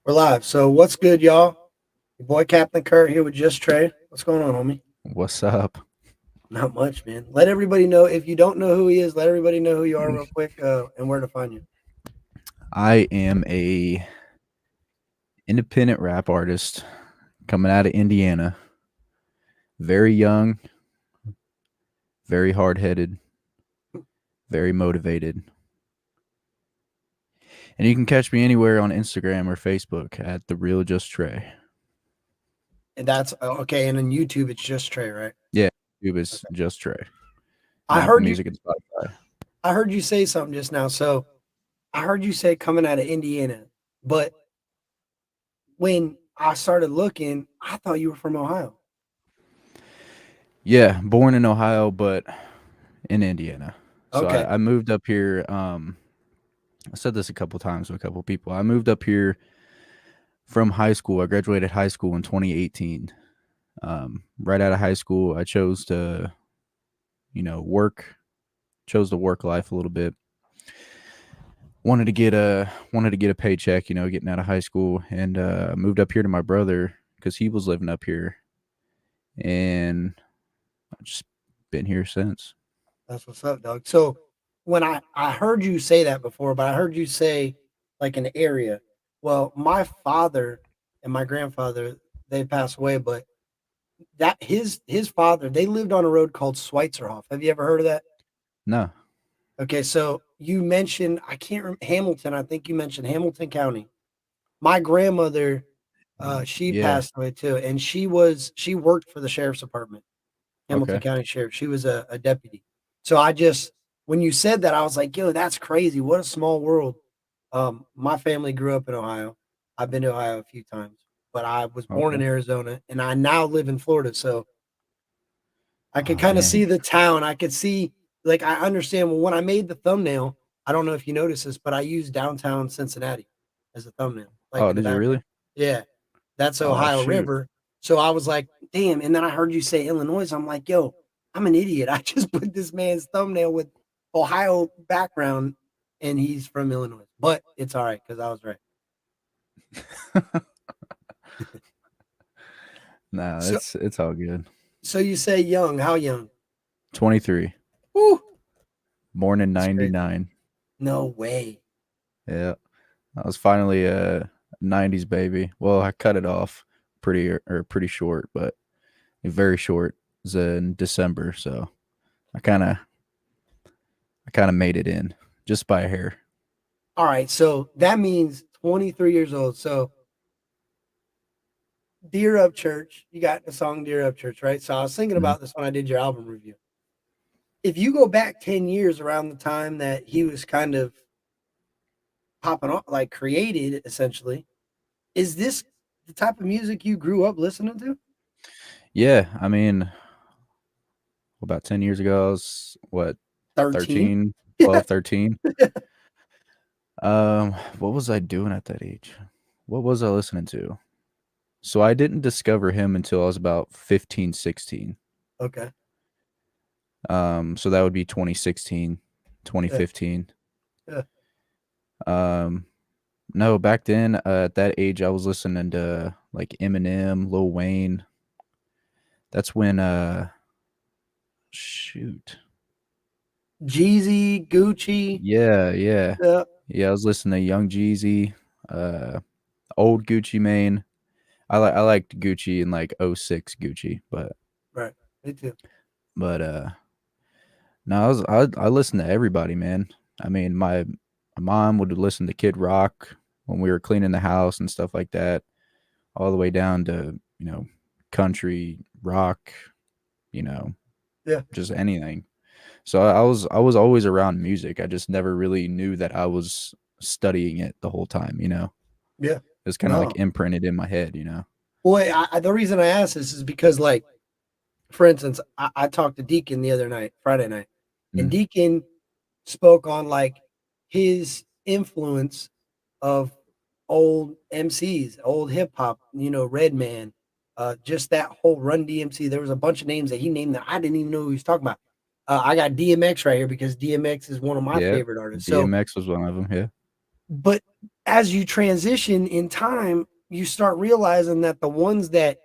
We're live. So what's good, y'all? Your boy Captain Kurt here with Just Trae. What's going on, homie? What's up? Not much, man. Let everybody know if you don't know who he is. Let everybody know who you are, real quick, and where to find you. I am a independent rap artist coming out of Indiana. Very young, very hard-headed, very motivated. And you can catch me anywhere on Instagram or Facebook at the real Just Trae. And that's okay. And on YouTube, it's Just Trae, right? Yeah, YouTube is Okay. Just Trae. And I Apple heard you. Music and Spotify. I heard you say something just now. So I heard you say coming out of Indiana, but when I started looking, I thought you were from Ohio. Yeah, born in Ohio, but in Indiana. So Okay. I moved up here. I said this a couple times to a couple people. I moved up here from high school. I graduated high school in 2018. Right out of high school, I chose to, work. Chose to work life a little bit. Wanted to get a paycheck. Getting out of high school, and moved up here to my brother because he was living up here, and I've just been here since. That's what's up, dog. So when I heard you say that before, but I heard you say like an area. Well, my father and my grandfather, they passed away, but that his father, they lived on a road called Schweitzerhof. Have you ever heard of that? No. Okay, so you mentioned I can't remember Hamilton. I think you mentioned Hamilton County. My grandmother, she Yeah. passed away too, and she worked for the sheriff's department. Hamilton Okay. County Sheriff. She was a deputy. So I just when you said that, I was like, yo, that's crazy. What a small world. My family grew up in Ohio. I've been to Ohio a few times, but I was born in Okay. Arizona and I now live in Florida. So I could Oh kind of see man. the town. I could see like I understand when I made the thumbnail, I don't know if you noticed this, but I used downtown Cincinnati as a thumbnail, like Oh, in the did you background. really? Yeah. That's the Oh Ohio shoot. River. So I was like, damn. And then I heard you say Illinois. I'm like, yo, I'm an idiot. I just put this man's thumbnail with Ohio background and he's from Illinois. But it's all right because I was right. No, So it's all good. so you say young. How young? 23. Woo, Born in that's crazy. 99. No way. Yeah. I was finally a 90s baby. Well, I cut it off pretty short, but very short. It was in December, so I kind of I kind of made it in just by a hair. All right. So that means 23 years old. So Dear Up Church, you got the song Dear Up Church, right? So I was thinking Mhm. about this when I did your album review. If you go back 10 years around the time that he was kind of popping off, like created essentially, is this the type of music you grew up listening to? Yeah, I mean, about 10 years ago, I was what 13? 13, Yeah. 12, 13. What was I doing at that age? What was I listening to? So I didn't discover him until I was about 15, 16. Okay. So that would be 2016, Yeah. 2015. Yeah. Um, no, back then, at that age, I was listening to like Eminem, Lil Wayne. That's when, shoot. Jeezy, Gucci. Yeah, yeah. Yeah. Yeah, I was listening to Young Jeezy, uh, old Gucci Mane. I liked Gucci in like '06 Gucci, Right. Me too. but no, I listened to everybody, man. I mean, my mom would listen to Kid Rock when we were cleaning the house and stuff like that, all the way down to, country, rock, you know, Yeah. just anything. So I was always around music. I just never really knew that I was studying it the whole time. Yeah. It's kind of like No. imprinted in my head. Boy, the reason I asked this is because, like, for instance, I talked to Deacon the other night, Friday night, and Mm. Deacon spoke on like his influence of old MCs, old hip hop, Redman, just that whole Run DMC. There was a bunch of names that he named that I didn't even know who he was talking about. I got DMX right here because DMX is one of my Yeah, favorite artists. So, DMX was one of them. Yeah. but as you transition in time, you start realizing that the ones that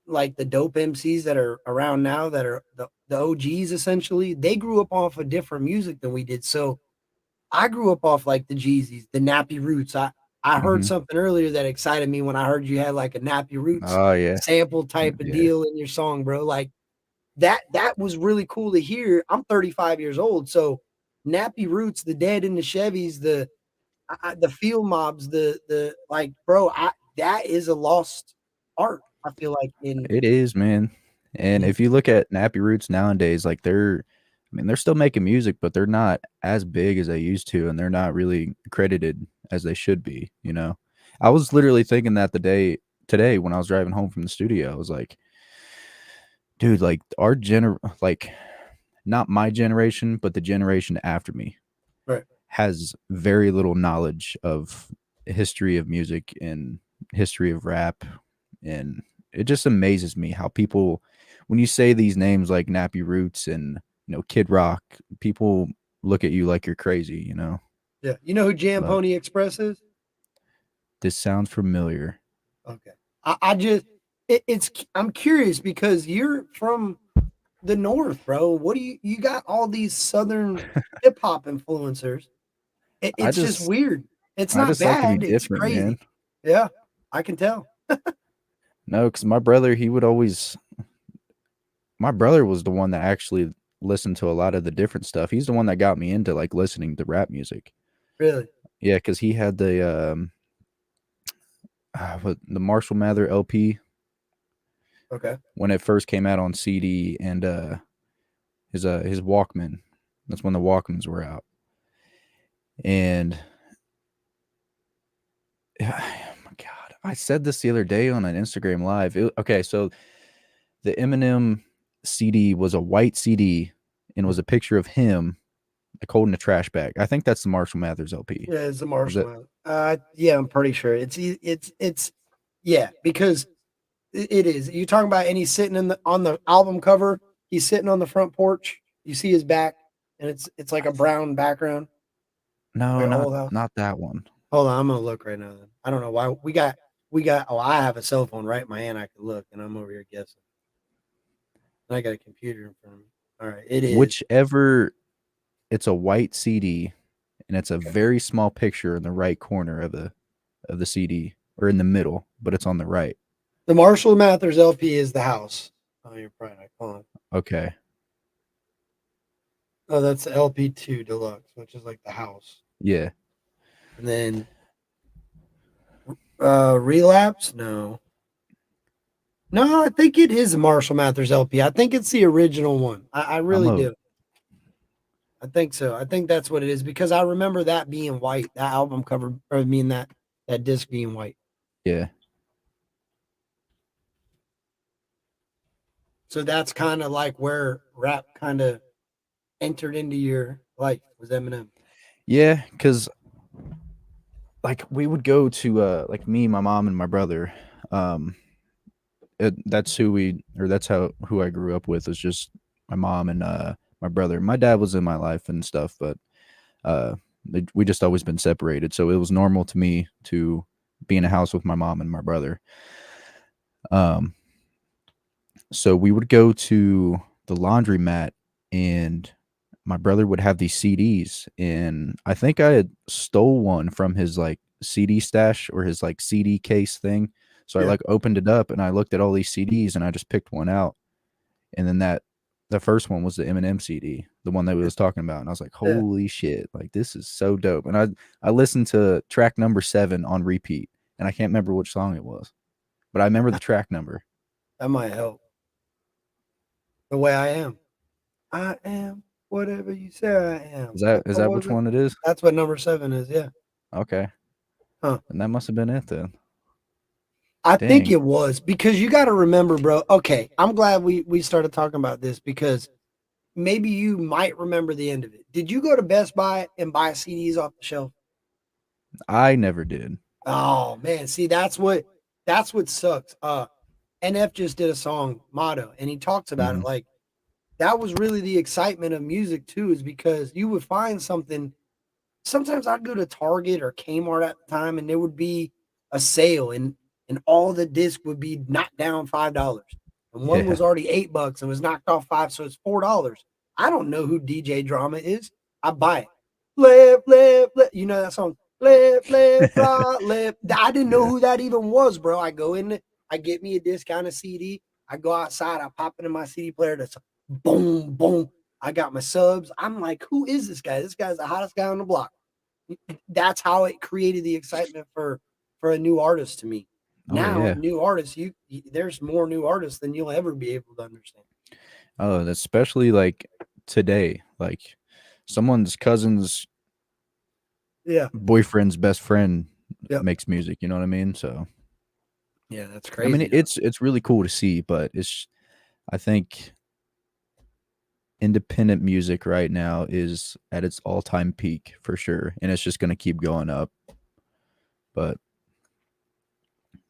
like the dope MCs that are around now that are the OGs essentially, they grew up off of different music than we did. So I grew up off like the Jeezys, the Nappy Roots. I heard Mhm. something earlier that excited me when I heard you had like a Nappy Roots Oh, yeah. sample type of Yeah. deal in your song, bro. Like that was really cool to hear. I'm 35 years old, so Nappy Roots, the Dead in the Chevys, the Field Mobs, the like, bro, that is a lost art. I feel like It is, man. And in if you look at Nappy Roots nowadays, like, I mean, they're still making music, but they're not as big as they used to, and they're not really credited as they should be, you know? I was literally thinking that the day today when I was driving home from the studio. I was like, "Dude, like, like, not my generation, but the generation after me right. has very little knowledge of history of music and history of rap, and it just amazes me how people when you say these names like Nappy Roots and, Kid Rock, people look at you like you're crazy, you know? Yeah. You know who Jam But Pony Express is? this sounds familiar. Okay. I just it's I'm curious because you're from the north, bro. What do you got all these southern hip hop influencers. I It's just just weird. It's I not just like to be bad, it's different, man. crazy. Yeah, I can tell. No, because my brother, he would always my brother was the one that actually listened to a lot of the different stuff. He's the one that got me into, like, listening to rap music. Really? Yeah, because he had the Marshall Mather LP Okay. when it first came out on CD, and his Walkman. That's when the Walkmans were out. And oh my god, I said this the other day on an Instagram live. Okay, so the Eminem CD was a white CD and was a picture of him like holding a trash bag. I think that's the Marshall Mathers LP. Yeah, it's the Is it? Marshall Mathers. Yeah, I'm pretty sure. It's yeah, because it is. You talking about and he's sitting in the on the album cover, he's sitting on the front porch. You see his back, and it's like I a th- brown background, no, like an not old house. not that one. Hold on, I'm gonna look right now. Then I don't know why we got. Oh, I have a cell phone right in my hand. I can look, and I'm over here guessing. And I got a computer in front of me. All right, it is. Whichever, it's a white CD and it's a Okay. very small picture in the right corner of the CD or in the middle, but it's on the right. The Marshall Mathers LP is the house. Oh, you're probably not calling. Okay. Oh, that's the LP2 Deluxe, which is like the house. Yeah. And then Relapse? No. No, I think it is a Marshall Mathers LP. I think it's the original one. I I'm really a do. I think so. I think that's what it is because I remember that being white, that album cover, or I mean that disc being white. yeah. So that's kind of like where rap kind of entered into your life was Eminem. Yeah, cuz like we would go to like me, my mom and my brother. Um that's that's how who I grew up with is just my mom and my brother. My dad was in my life and stuff, but uh we just always been separated. So it was normal to me to be in a house with my mom and my brother. Um So we would go to the laundromat and my brother would have these CDs, and I think I had stole one from his like CD stash or his like CD case thing. So I Yeah. like opened it up and I looked at all these CDs and I just picked one out. And then the first one was the Eminem CD, the one that we Yeah. was talking about. And I was like, Yeah. holy shit, like this is so dope. And I listened to track number 7 on repeat, and I can't remember which song it was, but I remember the track number. That might help. The way I am. I am whatever you say I am. Is What that was which it? one it is? That's what number 7 is. Yeah. Okay. Huh. And that must have been it then. I think Dang. it was because you got to remember, bro. Okay, I'm glad we started talking about this because maybe you might remember the end of it. Did you go to Best Buy and buy CDs off the shelf? I never did. Oh man, see that's what sucks. NF just did a song motto and he talks about it Mhm. like that was really the excitement of music too is because you would find something sometimes I'd go to Target or Kmart at the time, and there would be a sale, and all the disc would be knocked down $5, and one Yeah. was already $8 and was knocked off five, so it's $4. I don't know who DJ Drama is. I buy it. Left, left, left. You know that song? Left, left, right, left. I didn't know Yeah. who that even was, bro. I go in, I get me a discounted CD. I go outside, I pop it in my CD player. That's boom, boom. I got my subs. I'm like, who is this guy? This guy's the hottest guy on the block. That's how it created the excitement for a new artist to me. Oh Now, yeah. new artists, there's more new artists than you'll ever be able to understand. Oh, especially like today, like someone's cousin's Yeah, boyfriend's best friend yep, makes music. You know what I mean? So yeah, that's I mean, crazy though. it's really cool to see, but I think independent music right now is at its all time peak for sure, and it's just gonna keep going up. But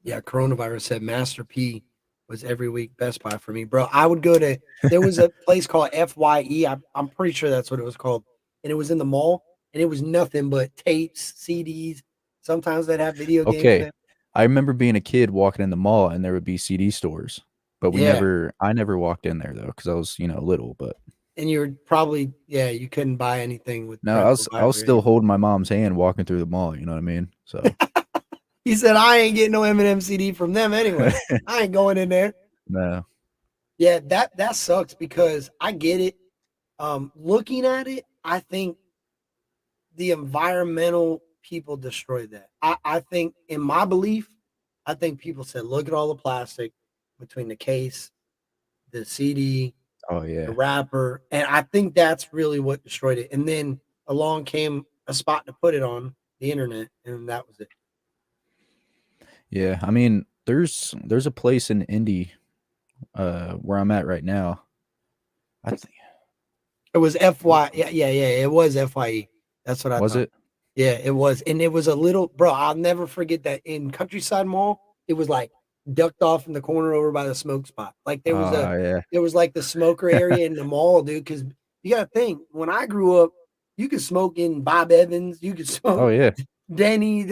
Yeah, coronavirus said Master P was every week Best Buy for me, bro. I would go to there was a place called FYE. I'm pretty sure that's what it was called, and it was in the mall, and it was nothing but tapes, CDs. Sometimes they'd have video games okay, there. I remember being a kid walking in the mall, and there would be CD stores, but Yeah, I never walked in there though because I was little. But and you were probably you couldn't buy anything with no, parental I was advisory still anyway. holding my mom's hand walking through the mall. You know what I mean? So He said, "I ain't getting no Eminem CD from them anyway. I ain't going in there." no, Yeah, that sucks because I get it. Looking at it, I think the environmental people destroyed that. I think, in my belief, I think people said, look at all the plastic between the case, the CD, oh the yeah, wrapper. And I think that's really what destroyed it. And then along came a spot to put it on, the internet, and that was it. yeah. I mean, there's a place in Indy, where I'm at right now. I think It was FY. Yeah, yeah, yeah. It was FYE. That's what I was thought. it? Yeah, it was. And it was a little, bro, I'll never forget that in Countryside Mall, it was like ducked off in the corner over by the smoke spot. Like Yeah. there was like the smoker area in the mall, dude. Cause you got to think, when I grew up, you could smoke in Bob Evans, you could Oh smoke yeah. Denny.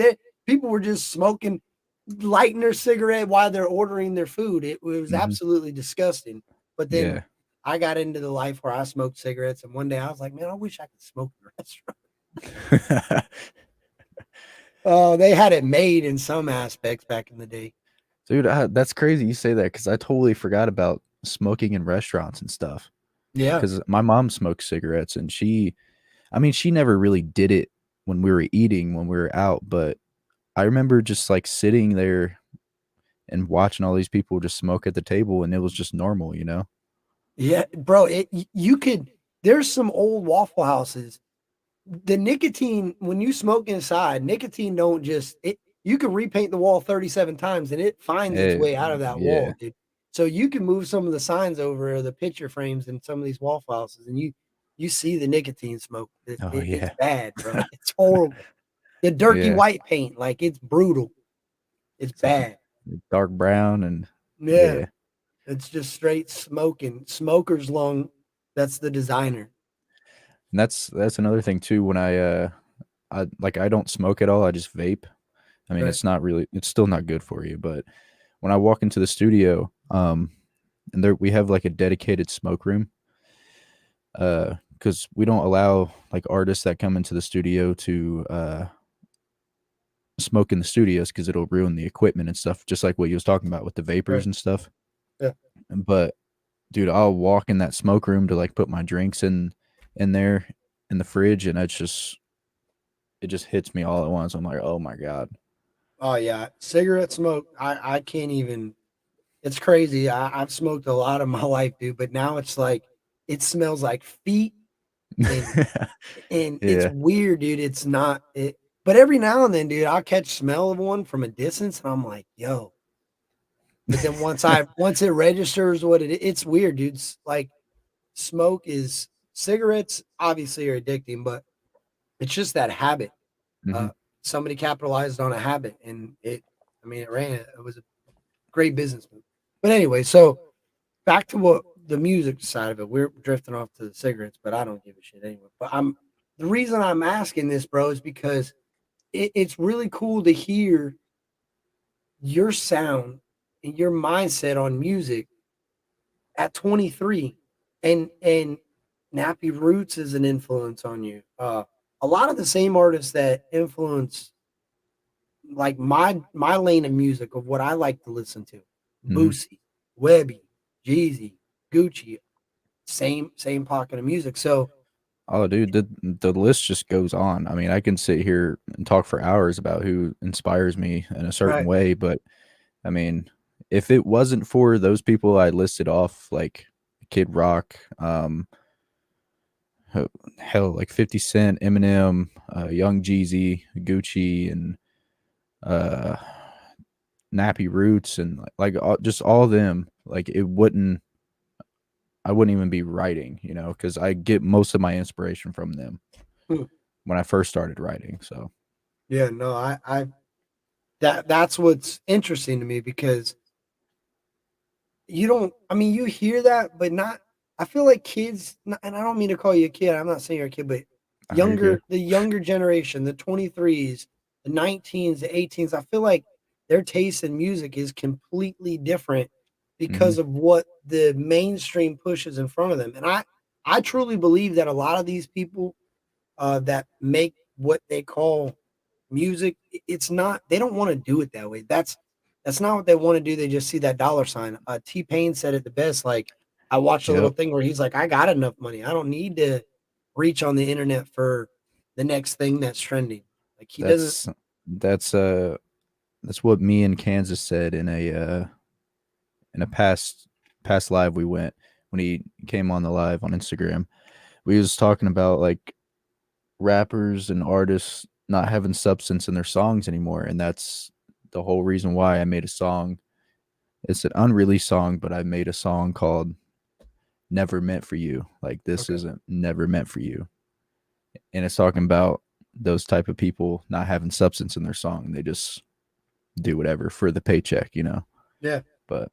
People were just smoking, lighting their cigarette while they're ordering their food. It was Hmm. absolutely disgusting. But then Yeah. I got into the life where I smoked cigarettes, and one day I was like, man, I wish I could smoke in a restaurant. Oh, they had it made in some aspects back in the day. Dude, that's crazy you say that because I totally forgot about smoking in restaurants and stuff. Yeah. Because my mom smokes cigarettes and I mean, she never really did it when we were eating, when we were out, but I remember just like sitting there and watching all these people just smoke at the table and it was just normal, you know? Yeah, bro, you could there's some old Waffle Houses. The nicotine, when you smoke inside, nicotine don't just it you can repaint the wall 37 times and it finds its Eh, way out of that yeah. wall, dude. So you can move some of the signs over or the picture frames in some of these Waffle Houses, and you see the nicotine smoke. Oh It's yeah. bad, bro. It's horrible. The dirty Yeah. white paint, like it's brutal. It's It's like bad. dark brown and Yeah. yeah. It's just straight smoking. Smoker's lung. That's the designer. And that's another thing too when I don't smoke at all, I just vape. I mean, Right. it's still not good for you, but when I walk into the studio, and there we have like a dedicated smoke room, because we don't allow like artists that come into the studio to smoke in the studios because it'll ruin the equipment and stuff, just like what you was talking about with the vapors Right. and stuff. Yeah. But dude, I'll walk in that smoke room to like put my drinks in there in the fridge, and it just hits me all at once. I'm like, oh my god. Oh yeah. Cigarette smoke. I can't even. It's crazy. I've smoked a lot of my life, dude. But now it's like it smells like feet, and it's Yeah. weird, dude. It's not it. But every now and then, dude, I'll catch smell of one from a distance, and I'm like, yo. But then once it registers what it's weird, dude. It's like smoke is cigarettes obviously are addicting, but it's just that habit. Hmm. Uh, somebody capitalized on a habit, and I mean, it ran. It was a great business move. But anyway, so back to what the music side of it. We're drifting off to the cigarettes, but I don't give a shit anyway. But the reason I'm asking this, bro, is because it's really cool to hear your sound and your mindset on music at 23, and Nappy Roots is an influence on you. A lot of the same artists that influence like my lane of music of what I like to listen to. Hmm. Boosie, Webby, Jeezy, Gucci, same pocket of music. So Oh, dude, the list just goes on. I mean, I can sit here and talk for hours about who inspires me in a certain right. way, but I mean, if it wasn't for those people I listed off, like Kid Rock, hell, like 50 Cent, Eminem, Young Jeezy, Gucci, and uh, Nappy Roots, and just all of them, like I wouldn't even be writing, because I get most of my inspiration from them Hmm. when I first started writing. So, Yeah, no, I that's what's interesting to me because you don't, I mean, you hear that, but not, I feel like kids, and I don't mean to call you a kid, I'm not saying you're a kid, but you're good. the younger generation, the 23s, the 19s, the 18s, I feel like their taste in music is completely different Hmm. because of what the mainstream pushes in front of them. And I truly believe that a lot of these people that make what they call music, it's not, they don't want to do it that way. That's not what they want to do. They just see that dollar sign. T Pain said it the best. Like I watched a little Yep. thing where he's like, I got enough money. I don't need to reach on the internet for the next thing that's trending. Like he doesn't. That's that's uh that's what me and Kansas said in a past live we went when he came on the live on Instagram. We was talking about like rappers and artists not having substance in their songs anymore, and that's the whole reason why I made a song. It's an unreleased song, but I made a song called Never Meant for You. Like this Okay. isn't never meant for you. And it's talking about those type of people not having substance in their song. They just do whatever for the paycheck. Yeah. But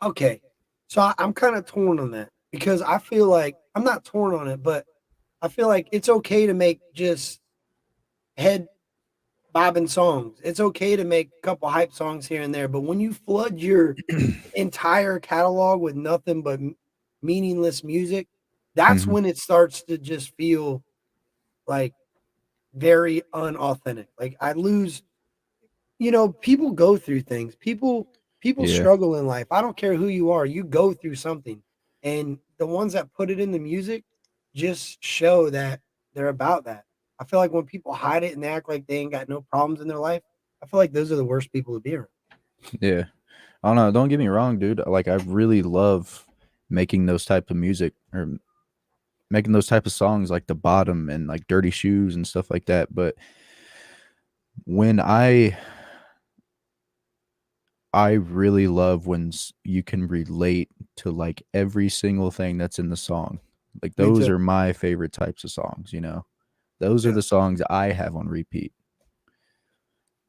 Okay. So I'm kind of torn on that because I feel like I'm not torn on it, but I feel like it's okay to make just head bobbing songs. It's okay to make a couple hype songs here and there, but when you flood your entire catalog with nothing but meaningless music, that's mhm. when it starts to just feel like very unauthentic. Like I lose, people go through things. People Yeah, struggle in life. I don't care who you are, you go through something. And the ones that put it in the music just show that they're about that. I feel like when people hide it and they act like they ain't got no problems in their life, I feel like those are the worst people to be around. yeah. I don't know. Don't get me wrong, dude. Like I really love making those type of music or making those type of songs like The Bottom and like Dirty Shoes and stuff like that. But when I really love when you can relate to like every single thing that's in the song. Like Me those too. are my favorite types of songs. Those are Yeah. the songs I have on repeat.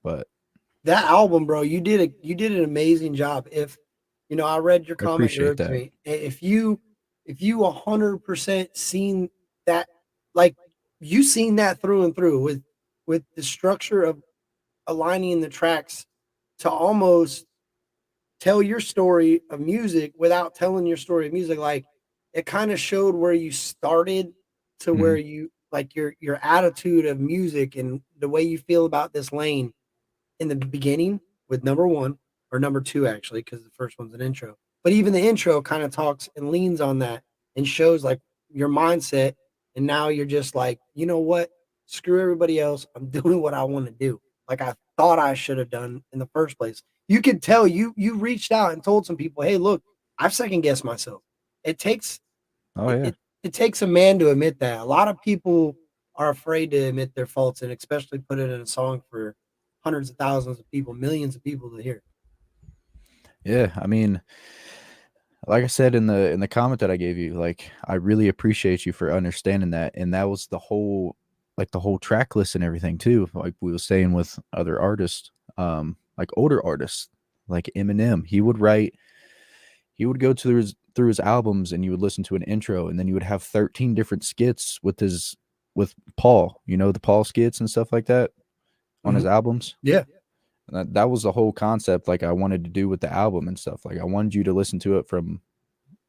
But That album, bro, you did an amazing job. If I read your I comment you appreciate wrote to that. me. If you 100% seen that, like you seen that through and through with the structure of aligning the tracks to almost tell your story of music without telling your story of music. Like it kind of showed where you started to where Hmm. you like your attitude of music and the way you feel about this lane in the beginning with number one or number two, actually, because the first one's an intro. But even the intro kind of talks and leans on that and shows like your mindset. And now you're just like, you know what? Screw everybody else. I'm doing what I want to do. Like I thought I should have done in the first place. You could tell you reached out and told some people, hey, look, I've second guessed myself. It takes Oh it, yeah. it it takes a man to admit that. A lot of people are afraid to admit their faults and especially put it in a song for hundreds of thousands of people, millions of people to hear. Yeah. I mean, like I said in the comment that I gave you, like I really appreciate you for understanding that. And that was the whole track list and everything too. Like we were saying with other artists, like older artists, like Eminem, he would go to through his albums and you would listen to an intro, and then you would have 13 different skits with Paul, the Paul skits and stuff like that on his Mhm. albums. Yeah. And that was the whole concept, like, I wanted to do with the album and stuff. Like, I wanted you to listen to it from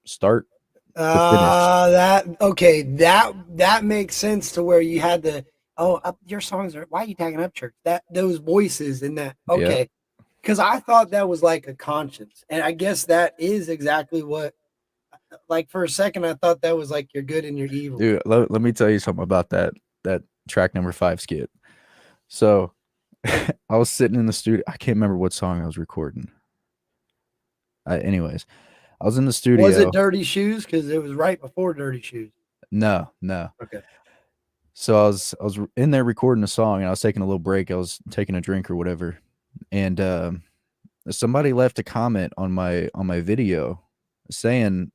start to finish. That okay. That makes sense to where you had the your songs are, why are you tagging up church? That those voices and that Yeah. okay. Because I thought that was like a conscience, and I guess that is exactly what. Like for a second, I thought that was like your good and your evil. Dude, let me tell you something about that track number 5 skit. So I was sitting in the studio. I can't remember what song I was recording. Anyways, I was in the Was it studio. Dirty Shoes? Because it was right before Dirty Shoes. No, no. Okay. So I was in there recording a song, and I was taking a little break. I was taking a drink or whatever, and somebody left a comment on my video saying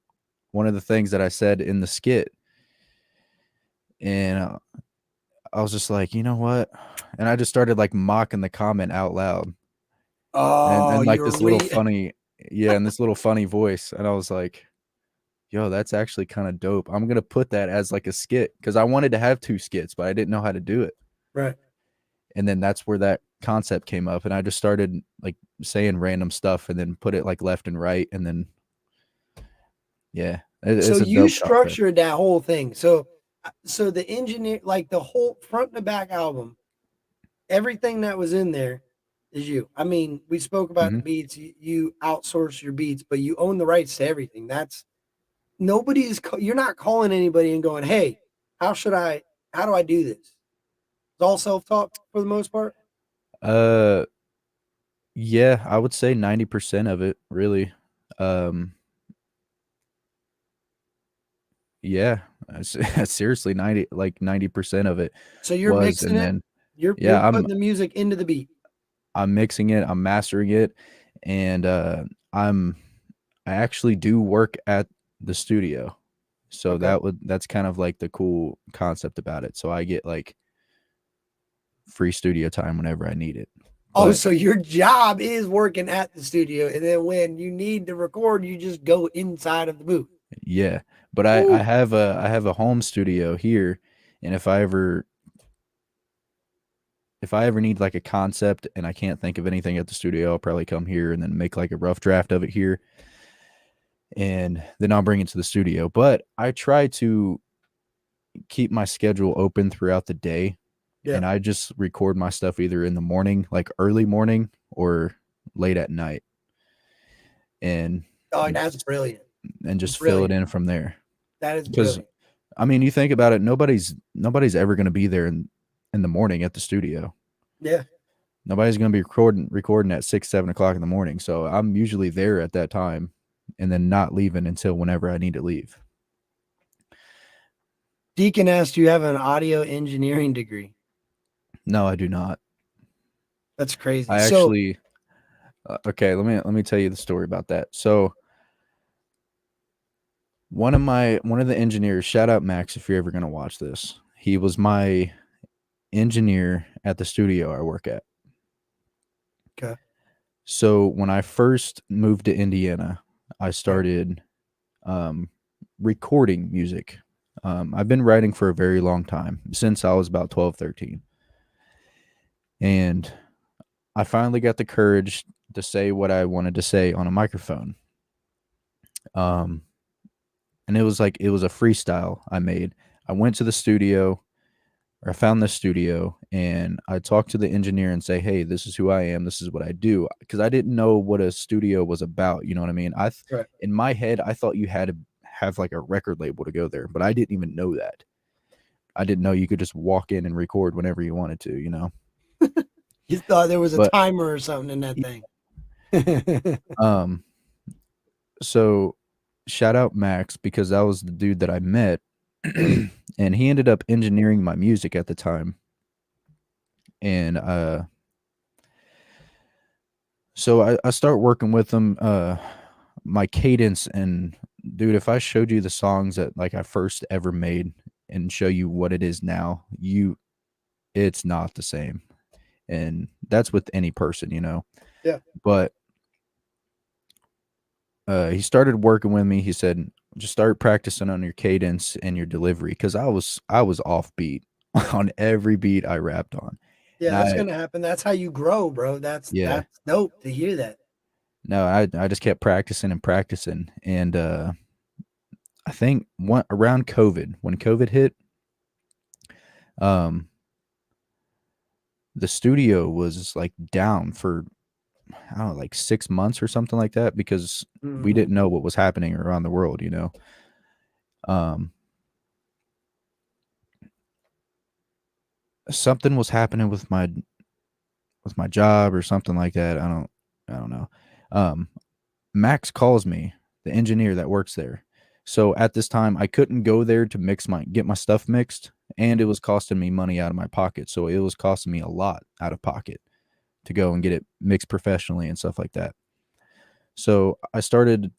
one of the things that I said in the skit, and I was just like, you know what? And I just started like mocking the comment out loud, and Oh, like you're this little we. funny, yeah, and this little funny voice, and I was like, yo, that's actually kind of dope. I'm gonna put that as like a skit because I wanted to have 2 skits, but I didn't know how to do it. Right. And then that's where that concept came up, and I just started like saying random stuff, and then put it like left and right, and then yeah, So it's a you dope concept. structured that whole thing. So the engineer, like the whole front to back album, everything that was in there is you. I mean, we spoke about Hmm. the beats. You outsource your beats, but you own the rights to everything. That's nobody's. You're not calling anybody and going, "Hey, how should I? How do I do this?" It's all self taught for the most part. Uh, yeah, I would say 90% of it, really. Um, yeah, seriously, 90% of it So you're was, mixing and it. then You're yeah, putting the music into the beat. I'm mixing it, I'm mastering it, and I'm I actually do work at the studio. So Okay. that's kind of like the cool concept about it. So I get like free studio time whenever I need it. Oh, But so your job is working at the studio, and then when you need to record, you just go inside of the booth. yeah, but I Woo. have a home studio here, and if I ever need like a concept and I can't think of anything at the studio, I'll probably come here and then make like a rough draft of it here, and then I'll bring it to the studio. But I try to keep my schedule open throughout the day, Yeah. and I just record my stuff either in the morning, like early morning, or late at night, and Oh, and that's just, brilliant. and just fill it Brilliant. in from there. That is Because brilliant. I mean, you think about it, nobody's ever going to be there in the morning at the studio. Yeah. Nobody's going to be recording at 6, 7 o'clock in the morning. So I'm usually there at that time, and then not leaving until whenever I need to leave. Deacon asked, "Do you have an audio engineering degree?" No, I do not. That's crazy. I So, actually okay. Let me tell you the story about that. So one of the engineers, shout out Max if you're ever going to watch this. He was my engineer at the studio I work at. okay. So when I first moved to Indiana, I Right. started um, recording music. I've been writing for a very long time, since I was about 12, 13. And I finally got the courage to say what I wanted to say on a microphone. Um, and it was a freestyle I made. I went to the studio, or I found the studio, and I talked to the engineer and say, "Hey, this is who I am. This is what I do." Because I didn't know what a studio was about. You know what I mean? Right. In my head, I thought you had to have like a record label to go there, but I didn't even know that. I didn't know you could just walk in and record whenever you wanted to. You thought there was a But timer or something in that thing. um, so shout out Max because that was the dude that I met, and he ended up engineering my music at the time, and so I start working with him. My cadence, and dude, if I showed you the songs that like I first ever made and show you what it is now, it's not the same. And that's with any person. Yeah. But he started working with me. He said, just start practicing on your cadence and your delivery because I was off beat on every beat I rapped on. Yeah, And that's I gonna happen. That's how you grow, bro. That's yeah, that's dope to hear that. no, I just kept practicing and practicing. And I think around COVID, when COVID hit, um the studio was like down for I don't know, like 6 months or something like that because we Mhm. didn't know what was happening around the world, you know. Um Something was happening with my job or something like that. I don't know. Um, Max calls me, the engineer that works there. So at this time, I couldn't go there to get my stuff mixed, and it was costing me money out of my pocket. So it was costing me a lot out of pocket to go and get it mixed professionally and stuff like that. So I started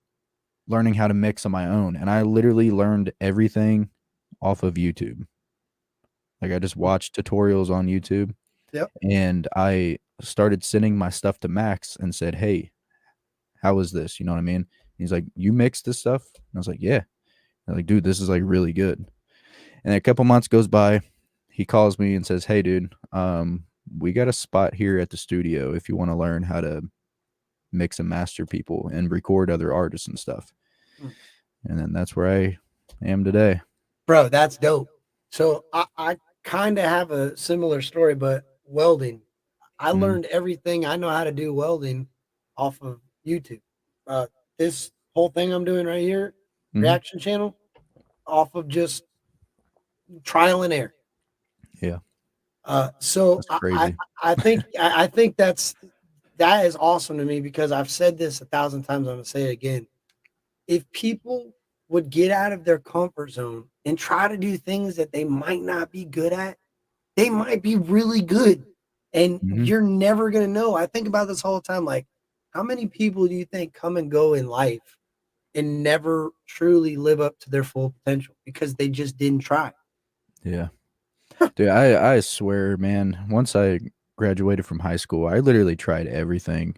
learning how to mix on my own, and I literally learned everything off of YouTube. Like I just watched tutorials on YouTube Yep. and I started sending my stuff to Max and said, "Hey, how is this?" You know what I mean? He's like, "You mix this stuff?" And I was like, "Yeah." I'm like, "Dude, this is like really good." And a couple months goes by, he calls me and says, "Hey, dude, we got a spot here at the studio if you want to learn how to mix and master people and record other artists and stuff." Mm. And then that's where I am today. Bro, that's dope. So I kind of have a similar story, but welding. I Mhm, learned everything I know how to do welding off of YouTube. Uh, this whole thing I'm doing right here, mhm. reaction channel, off of just trial and error. Yeah, So that's crazy. I think that is awesome to me because I've said this 1,000 times. I'm gonna say it again. If people would get out of their comfort zone and try to do things that they might not be good at, they might be really good. And Mhm. you're never gonna know. I think about this all the time. Like, how many people do you think come and go in life and never truly live up to their full potential because they just didn't try? Yeah. Dude, I swear, man, once I graduated from high school, I literally tried everything,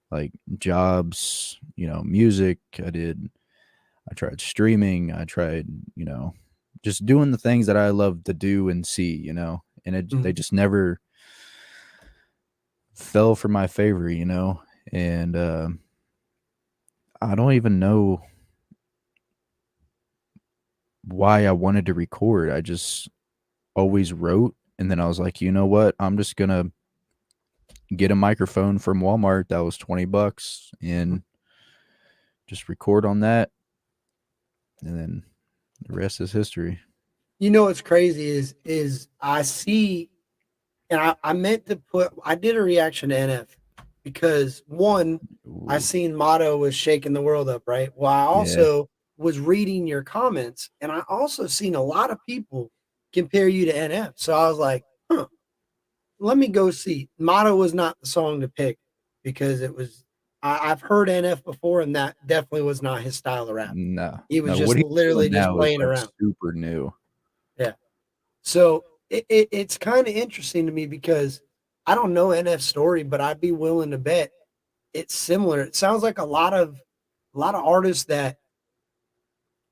like jobs, music, I tried streaming, I tried, just doing the things that I love to do and see, and they Mm. just never fell for my favor, and I don't even know why I wanted to record. I just always wrote, and then I was like, you know what? I'm just gonna get a microphone from Walmart that was $20 and just record on that, and then the rest is history. You know what's crazy is I see, and I meant to put, I did a reaction to NF because one, I Ooh, seen Motto was shaking the world up, right? Well, I yeah. also was reading your comments, and I also seen a lot of people compare you to NF. So I was like, huh, let me go see. Motto was not the song to pick because it was, I've heard NF before, and that definitely was not his style of rap. No, He was no, what just he's doing literally just now is, playing like, around. super new. Yeah. So it's kind of interesting to me because I don't know NF's story, but I'd be willing to bet it's similar. It sounds like a lot of artists that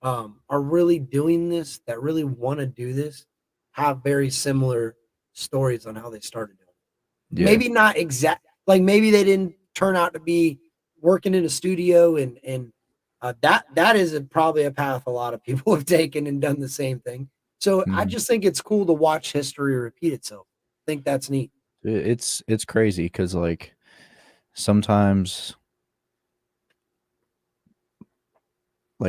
are really doing this, that really want to do this, have very similar stories on how they started doing it. Yeah. Maybe not exact, like maybe they didn't turn out to be working in a studio, and that is probably a path a lot of people have taken and done the same thing. So I Mhm. just think it's cool to watch history repeat itself. I think that's neat. It's crazy because like, sometimes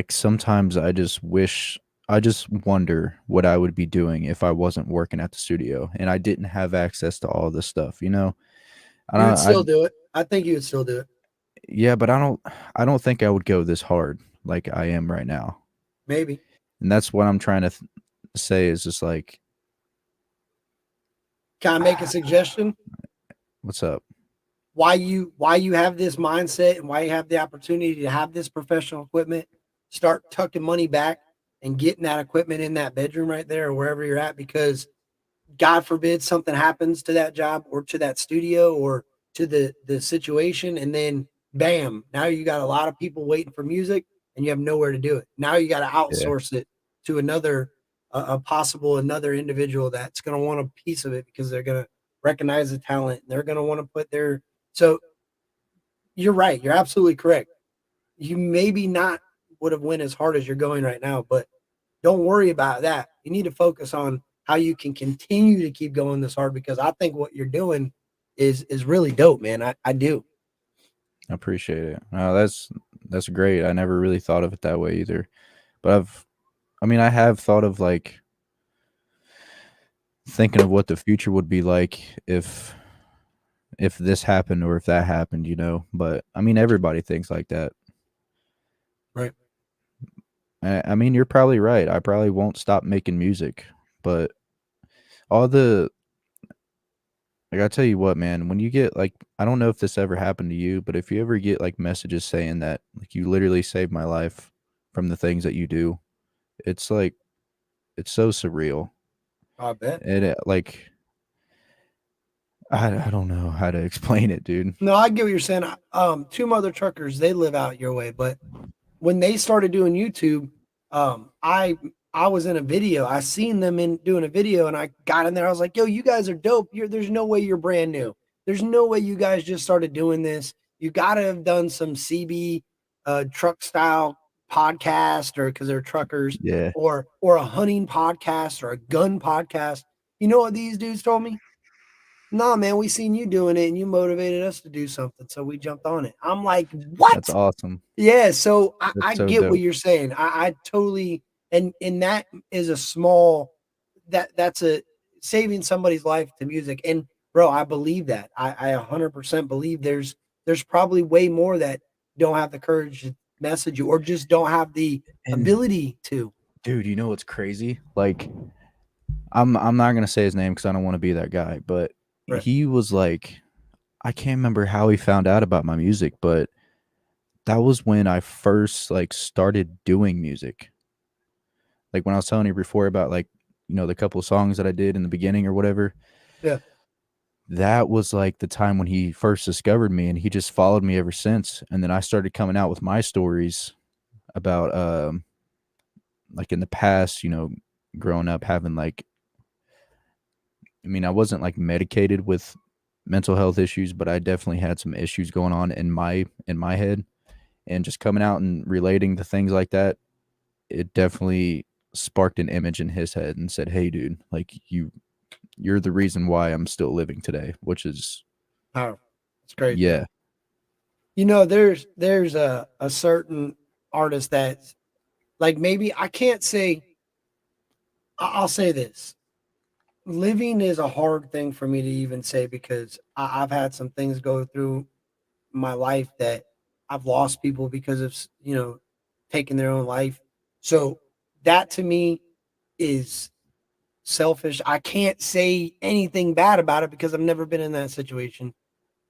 sometimes I just wonder what I would be doing if I wasn't working at the studio and I didn't have access to all this stuff, you know? And You would I still do it. I think you would still do it. yeah, but I don't think I would go this hard like I am right now. Maybe. And that's what I'm trying to say is just like, Can I make a suggestion? what's up? Why you have this mindset and why you have the opportunity to have this professional equipment, start tucking money back and getting that equipment in that bedroom right there or wherever you're at, because God forbid something happens to that job or to that studio or to the situation, and then bam, now you got a lot of people waiting for music and you have nowhere to do it. Now you got to Yeah, outsource it to another, a possible another individual that's going to want a piece of it because they're going to recognize the talent. They're going to want to put their, so you're right. You're absolutely correct. You maybe not would have went as hard as you're going right now, but don't worry about that. You need to focus on how you can continue to keep going this hard because I think what you're doing is really dope, man. I do. I appreciate it. That's great. I never really thought of it that way either. But I mean, I have thought of like thinking of what the future would be like if this happened or if that happened, you know. But I mean, everybody thinks like that. Right. I mean, you're probably right. I probably won't stop making music, but all the like I tell you what, man, when you get like I don't know if this ever happened to you, but if you ever get like messages saying that like you literally saved my life from the things that you do, it's like it's so surreal. I bet. And like I don't know how to explain it, dude. No, I get what you're saying. Two mother truckers, they live out your way, but when they started doing YouTube, um, I I was in a video. I seen them in doing a video, and I got in there. I was like, "Yo, you guys are dope. There's no way you're brand new. There's no way you guys just started doing this. You got to have done some CB truck style podcast, or because they're truckers, Yeah, or a hunting podcast or a gun podcast." You know what these dudes told me? Nah, man, we seen you doing it, and you motivated us to do something, so we jumped on it. I'm like, that's what? awesome. Yeah, so I That's so get what dope. you're saying. I totally, and that is a small, that's a saving somebody's life to music. And bro, I believe that. I 100% believe there's probably way more that don't have the courage to message you or just don't have the And ability to. dude, you know what's crazy? Like I'm not gonna say his name because I don't want to be that guy, but Right. he was like I can't remember how he found out about my music, but that was when I first like started doing music. Like when I was telling you before about like, you know, the couple of songs that I did in the beginning or whatever, Yeah. that was like the time when he first discovered me and he just followed me ever since. And then I started coming out with my stories about like in the past, you know, growing up having like I mean, I wasn't like medicated with mental health issues, but I definitely had some issues going on in my head and just coming out and relating to things like that, it definitely sparked an image in his head and said, "Hey dude, like you're the reason why I'm still living today," which is Powerful. It's great, man. yeah. You know, there's a certain artist that's like maybe I can't say I'll say this. Living is a hard thing for me to even say because I've had some things go through my life that I've lost people because of taking their own life. So that to me is selfish. I can't say anything bad about it because I've never been in that situation.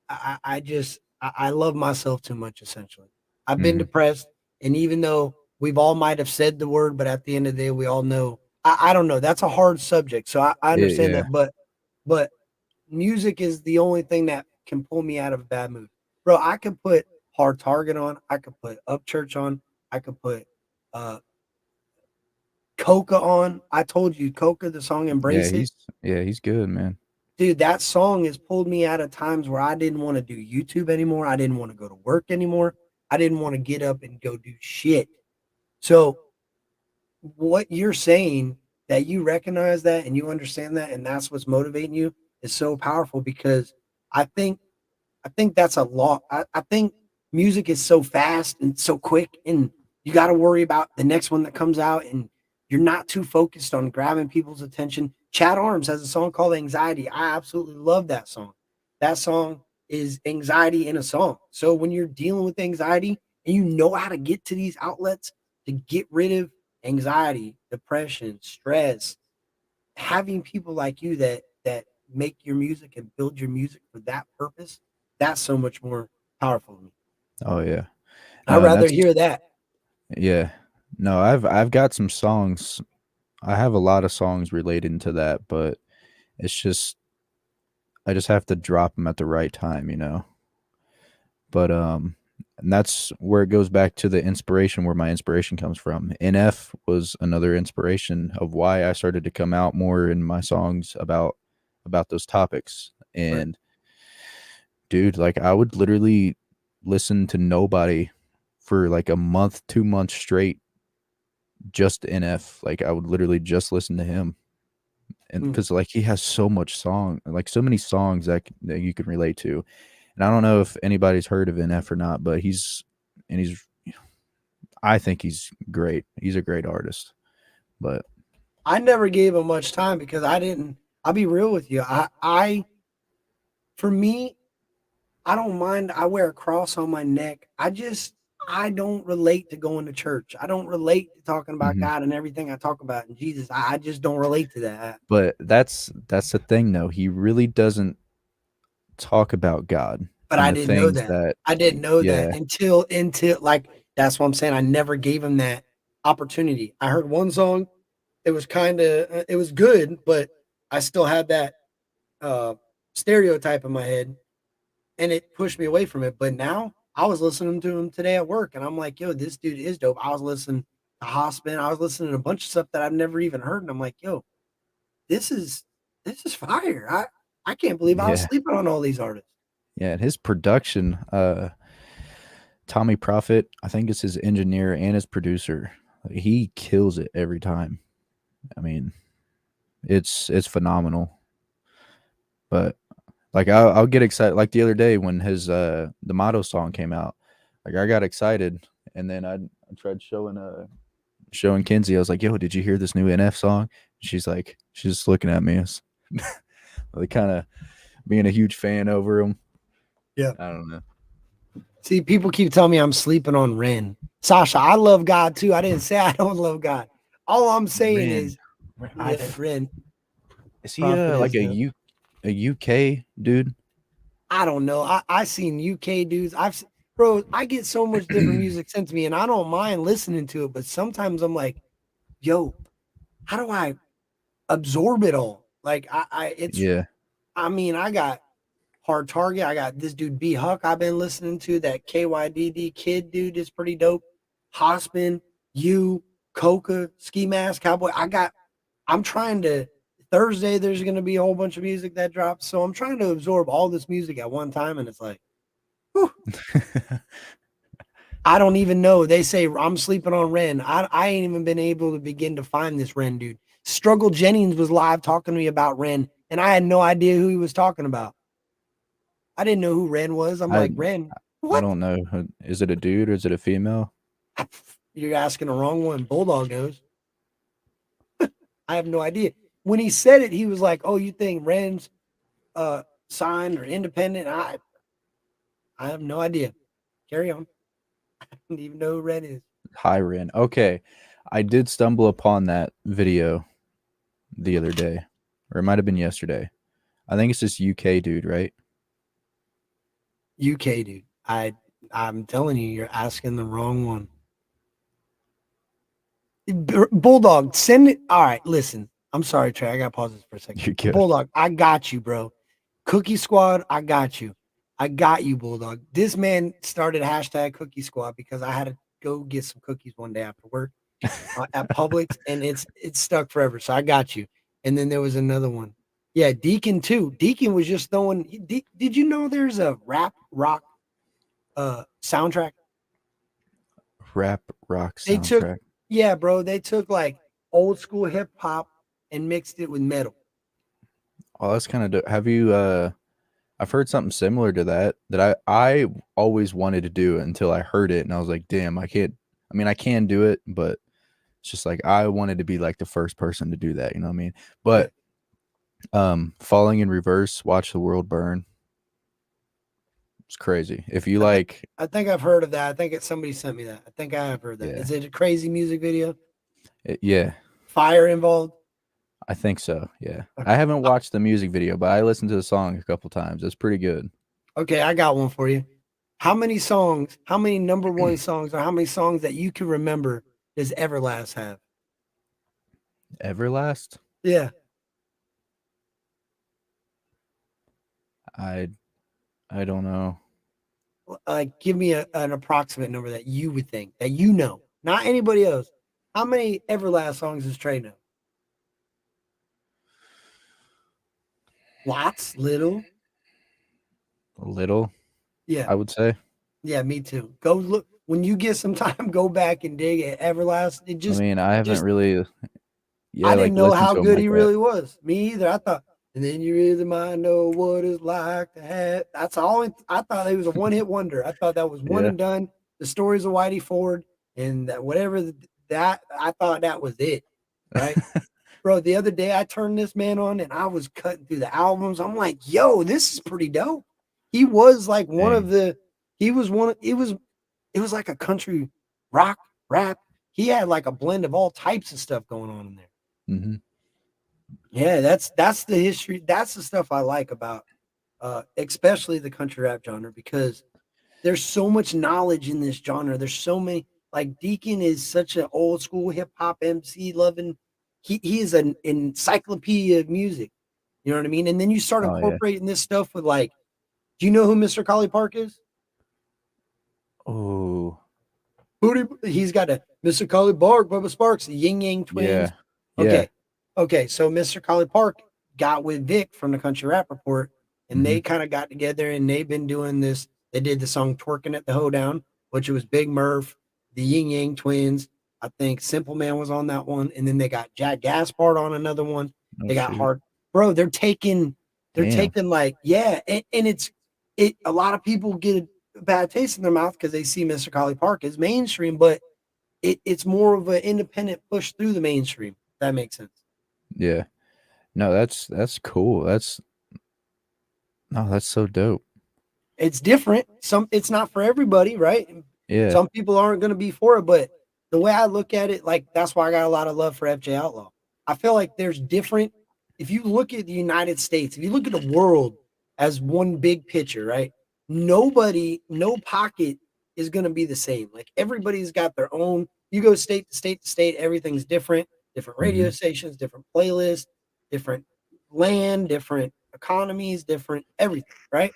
I just I love myself too much. Essentially, I've been Mhm. depressed, and even though we've all might have said the word, but at the end of the day, we all know. I don't know. That's a hard subject, so I understand Yeah. that. But music is the only thing that can pull me out of a bad mood, bro. I could put Hard Target on. I could put Upchurch on. I could put uh Coca on. I told you Coca, the song Yeah, Embrace It. he's good, man. Dude, that song has pulled me out of times where I didn't want to do YouTube anymore. I didn't want to go to work anymore. I didn't want to get up and go do shit. So, what you're saying that you recognize that and you understand that, and that's what's motivating you is so powerful because I think I think that's a lot. I think music is so fast and so quick, and you got to worry about the next one that comes out, and you're not too focused on grabbing people's attention. Chad Arms has a song called Anxiety. I absolutely love that song. That song is anxiety in a song. So when you're dealing with anxiety and you know how to get to these outlets to get rid of anxiety, depression, stress, having people like you that make your music and build your music for that purpose, that's so much more powerful to me. Oh yeah. I'd No, and rather that's hear that. yeah. No, I've got some songs. I have a lot of songs relating to that, but it's just I just have to drop them at the right time, you know. But And that's where it goes back to the inspiration, where my inspiration comes from. NF was another inspiration of why I started to come out more in my songs about those topics. Right. And dude, like I would literally listen to nobody for like a month, 2 months straight, just NF. Like I would literally just listen to him. And Mm. because like he has so much song, like so many songs that you can relate to. And I don't know if anybody's heard of NF or not, but he's I think he's great. He's a great artist. But I never gave him much time because I didn't. I'll be real with you. For me, I don't mind. I wear a cross on my neck. I don't relate to going to church. I don't relate to talking about mhm. God and everything I talk about and Jesus. I just don't relate to that. But that's the thing though. He really doesn't talk about God But and I the didn't know things that. that I didn't know that yeah, until like that's what I'm saying. I never gave him that opportunity. I heard one song. It was kind of it was good, but I still had that uh stereotype in my head and it pushed me away from it. But now I was listening to him today at work and I'm like, yo, this dude is dope. I was listening to Hospin. I was listening to a bunch of stuff that I've never even heard. And I'm like, yo, this is this is fire. I can't believe I was yeah. sleeping on all these artists. Yeah, and his production, Tommy Prophet, I think it's his engineer and his producer. He kills it every time. I mean, it's phenomenal. But like I'll get excited. Like the other day when his the Motto song came out, like I got excited, and then I tried showing Kinsey. I was like, "Yo, did you hear this new NF song?" She's just looking at me, like kind of being a huge fan over him. Yeah. I don't know. See, people keep telling me I'm sleeping on Ren. Sasha, I love God too. I didn't say I don't love God. All I'm saying Ren, is, yeah, Ren is he Prophet like is a UK dude? I don't know. I seen UK dudes. Bro, I get so much different music sent to me, and I don't mind listening to it. But sometimes I'm like, yo, how do I absorb it all? Like it's. Yeah, I mean, I got Hard Target. I got this dude B Huck. I've been listening to that KYDD Kid dude is pretty dope. Hospin, you, Coca, Ski Mask, Cowboy. I'm trying to Thursday there's gonna be a whole bunch of music that drops. So I'm trying to absorb all this music at one time, and it's like, whew, I don't even know. They say I'm sleeping on Ren. I ain't even been able to begin to find this Ren dude. Struggle Jennings was live talking to me about Ren, and I had no idea who he was talking about. I didn't know who Ren was. I'm I like, Ren, I what? don't know. Is it a dude or is it a female? You're asking the wrong one. Bulldog knows. I have no idea. When he said it, he was like, "Oh, you think Ren's signed or independent?" I have no idea. Carry on. I don't even know who Ren is. Hi, Ren. Okay, I did stumble upon that video the other day, or it might have been yesterday. I think it's this UK dude, right? UK dude. I'm telling you, you're asking the wrong one. Bulldog, send it. All right, listen. I'm sorry, Trey. I got to pause this for a second. You're good. Bulldog, I got you, bro. Cookie Squad, I got you. I got you, Bulldog. This man started hashtag Cookie Squad because I had to go get some cookies one day after work at Publix, and it's stuck forever. So I got you. And then there was another one. Yeah, Deacon too. Deacon was just throwing. Did you know there's a rap rock soundtrack? Rap rock They took, soundtrack. yeah, bro. They took like old school hip hop and mixed it with metal. Oh, that's kind of. Have you? I've heard something similar to that I always wanted to do it until I heard it, and I was like, damn, I can't. I mean, I can do it, but it's just like I wanted to be like the first person to do that. You know what I mean? Yeah, But falling in reverse, watch the world burn. It's crazy. If you I think like, I think I've heard of that. I think somebody sent me that. I think I have heard that. yeah, Is it a crazy music video? yeah, Fire involved? I think so. Yeah, I Okay. haven't watched the music video, but I listened to the song a couple times. It's pretty good. Okay, I got one for you. How many songs, how many number one songs, or how many songs that you can remember does Everlast have? Everlast. Yeah. I I don't know. like give me an approximate number that you would think that you know, not anybody else. How many Everlast songs does Trey know? Lots, little, A little, yeah, I would say. yeah, me too. Go look when you get some time. Go back and dig at Everlast. I mean, I It haven't just really, yeah, I like didn't know listened how to them good like he that. really was. Me either. I thought, and then you really might know what it's like to have. That's all. I thought he was a one hit wonder. I thought that was one Yeah. and done. The stories of Whitey Ford and that whatever that I thought that was it. Right, bro. The other day I turned this man on and I was cutting through the albums. I'm like, yo, this is pretty dope. He was like one of Dang. the. He was one. It was like a country rock rap. He had like a blend of all types of stuff going on in there. Hmm. Yeah, that's the history. That's the stuff I like about especially the country rap genre because there's so much knowledge in this genre. There's so many like Deacon is such an old school hip hop MC loving. He is an encyclopedia of music. You know what I mean? And then you start Oh yeah. incorporating this stuff with like, do you know who Mr. Collie Park is? Oh He's got a Mr. Collie Park, Bubba Sparks, the Yin Yang Twins. yeah. Yeah. Okay. Okay. So Mr. Collie Park got with Vic from the Country Rap Report, and Hmm. they kind of got together and they've been doing this. They did the song Twerking at the Hoedown, which was Big Murph, the Yin Yang Twins. I think Simple Man was on that one. And then they got Jack Gaspard on another one. Oh They got shoot. Hard. Bro, they're Damn. taking like, yeah. And a lot of people get a bad taste in their mouth because they see Mr. Collie Park as mainstream, but it's more of an independent push through the mainstream. If that makes sense. Yeah. No, that's cool. That's no, that's so dope. It's different. It's not for everybody, right? Yeah. Some people aren't going to be for it, but the way I look at it, like that's why I got a lot of love for FJ Outlaw. I feel like there's different. If you look at the United States, if you look at the world as one big picture, right? No pocket is going to be the same. Like everybody's got their own. You go state to state to state, everything's different. Different radio Hmm. stations, different playlists, different land, different economies, different everything, right?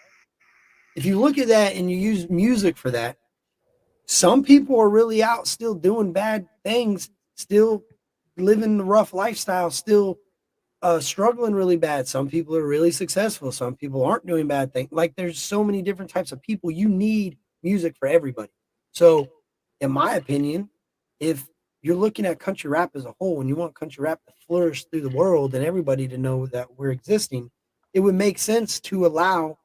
If you look at that and you use music for that, some people are really out still doing bad things, still living the rough lifestyle, still struggling really bad. Some people are really successful. Some people aren't doing bad things. Like there's so many different types of people. You need music for everybody. So, in my opinion, if you're looking at country rap as a whole and you want country rap to flourish through the world and everybody to know that we're existing, it would make sense to allow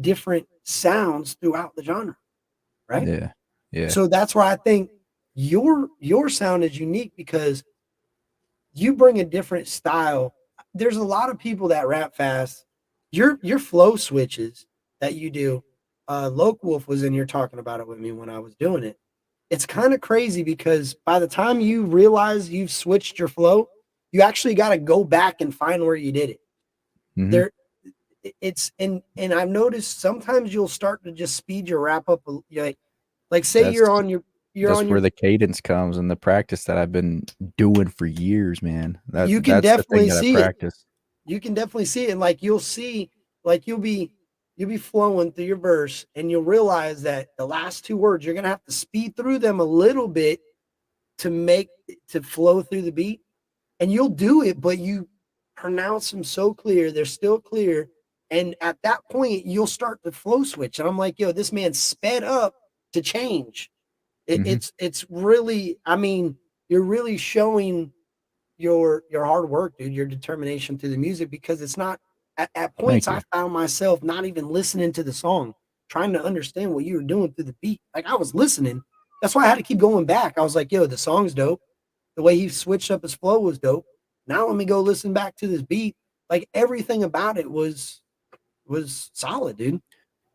different sounds throughout the genre, right? Yeah. Yeah. So that's why I think your sound is unique because you bring a different style. There's a lot of people that rap fast. Your flow switches that you do. Loke Wolf was in here talking about it with me when I was doing it. It's kind of crazy because by the time you realize you've switched your flow, you actually got to go back and find where you did it. Hmm. There, it's and I've noticed sometimes you'll start to just speed your wrap up. Like say That's you're that's on where your the cadence comes and the practice that I've been doing for years, man. you can That's the thing definitely that I see it. practice. You can definitely see it, and like you'll see, like you'll be flowing through your verse, and you'll realize that the last two words you're gonna have to speed through them a little bit to make to flow through the beat, and you'll do it, but you pronounce them so clear, they're still clear, and at that point you'll start the flow switch, and I'm like, yo, this man sped up to change. Hmm. It's really, I mean, you're really showing your hard work, dude, your determination through the music because it's not at points Thank I you. found myself not even listening to the song, trying to understand what you were doing through the beat. Like I was listening. That's why I had to keep going back. I was like, yo, the song's dope. The way he switched up his flow was dope. Now let me go listen back to this beat. Like everything about it was solid, dude.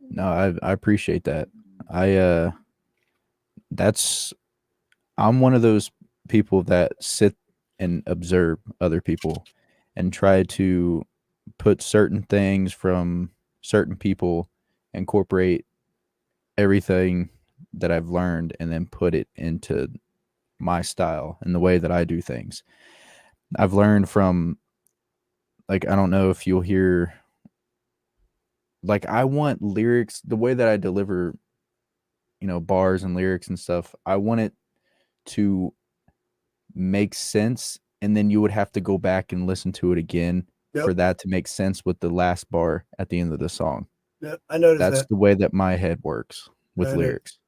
No, I appreciate that. I that's I'm one of those people that sit and observe other people and try to put certain things from certain people, incorporate everything that I've learned, and then put it into my style and the way that I do things. I've learned from, like, I don't know if you'll hear, like, I want lyrics, the way that I deliver bars and lyrics and stuff, I want it to make sense, and then you would have to go back and listen to it again for Yep. that to make sense with the last bar at the end of the song. Yep. I noticed That's that. the way that my head works with I noticed. lyrics.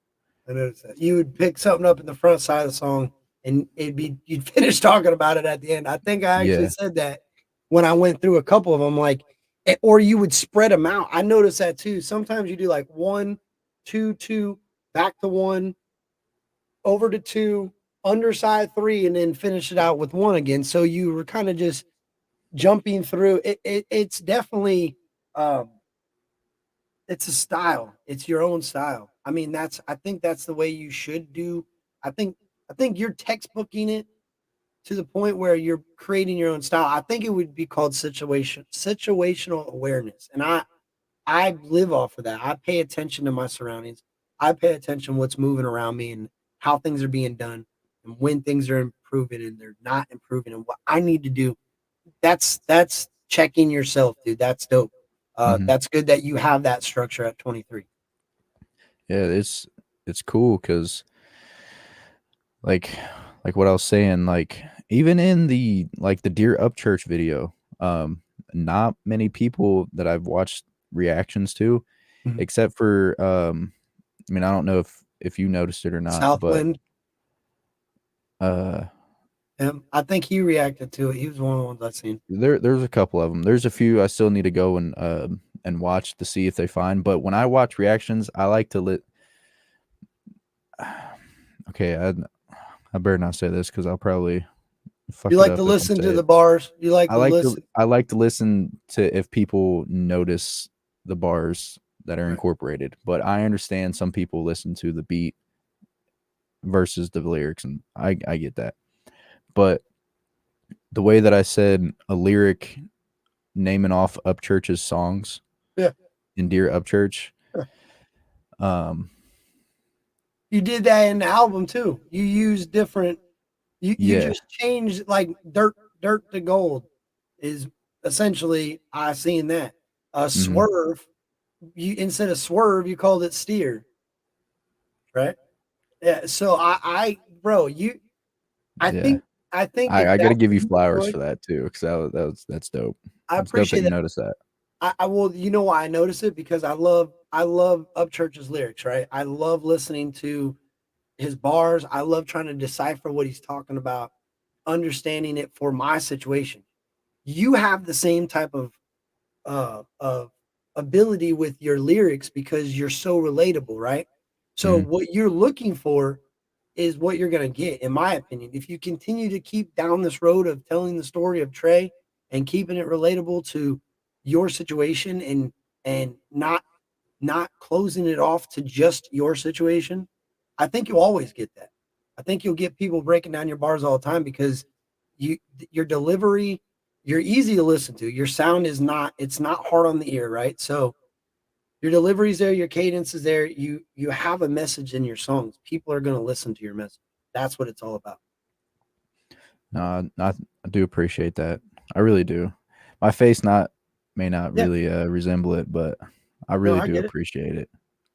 I noticed that. You would pick something up in the front side of the song, and you'd finish talking about it at the end. I think I actually Yeah. said that when I went through a couple of them, like, or you would spread them out. I noticed that too. Sometimes you do like 1, 2, 2, back to 1, over to 2, underside 3, and then finish it out with 1 again. So you were kind of just jumping through. It's definitely um, it's a style. It's your own style. I mean, I think that's the way you should do. I think I think you're textbooking it to the point where you're creating your own style. I think it would be called situational awareness. And I live off of that. I pay attention to my surroundings. I pay attention to what's moving around me and how things are being done and when things are improving and they're not improving and what I need to do. That's checking yourself, dude. That's dope. Hmm. That's good that you have that structure at 23. Yeah, it's cool because like what I was saying, like even in the Dear Up Church video, not many people that I've watched reactions to, Mhm. except for I mean, I don't know if you noticed it or not, but Southwind, uh I think he reacted to it. He was one of the ones I seen. there's a couple of them. There's a few I still need to go and watch to see if they find. But when I watch reactions, I like to okay, I better not say this because I'll probably You fuck it like to up if I listen say to the it. bars. You like to listen. I like to listen to if people notice the bars that are Right. incorporated. But I understand some people listen to the beat versus the lyrics, and I get that. But the way that I said a lyric naming off Upchurch's songs Yeah. in Dear Upchurch, Yeah. um, You did that in the album too. You used different. You yeah, just changed like dirt to gold is essentially I seen that. hmm, Swerve. You instead of swerve, you called it steer, right? Yeah. So bro, I yeah. think I think if I got to that's give you what you flowers enjoy, for that too, because that's dope. I It's dope that appreciate you that. noticed that. I will. You know why I notice it because I love Upchurch's lyrics, right? I love listening to his bars. I love trying to decipher what he's talking about, understanding it for my situation. You have the same type of ability with your lyrics because you're so relatable, right? So Hmm. what you're looking for is what you're going to get, in my opinion. If you continue to keep down this road of telling the story of Trey and keeping it relatable to your situation and not closing it off to just your situation, I think you'll always get that. I think you'll get people breaking down your bars all the time because you your delivery, you're easy to listen to. Your sound is not it's not hard on the ear, right? So your delivery's there, your cadence is there. You have a message in your songs. People are going to listen to your message. That's what it's all about. No, I do appreciate that. I really do. My face may not Yeah, really resemble it, but I no, really I do get it. appreciate it.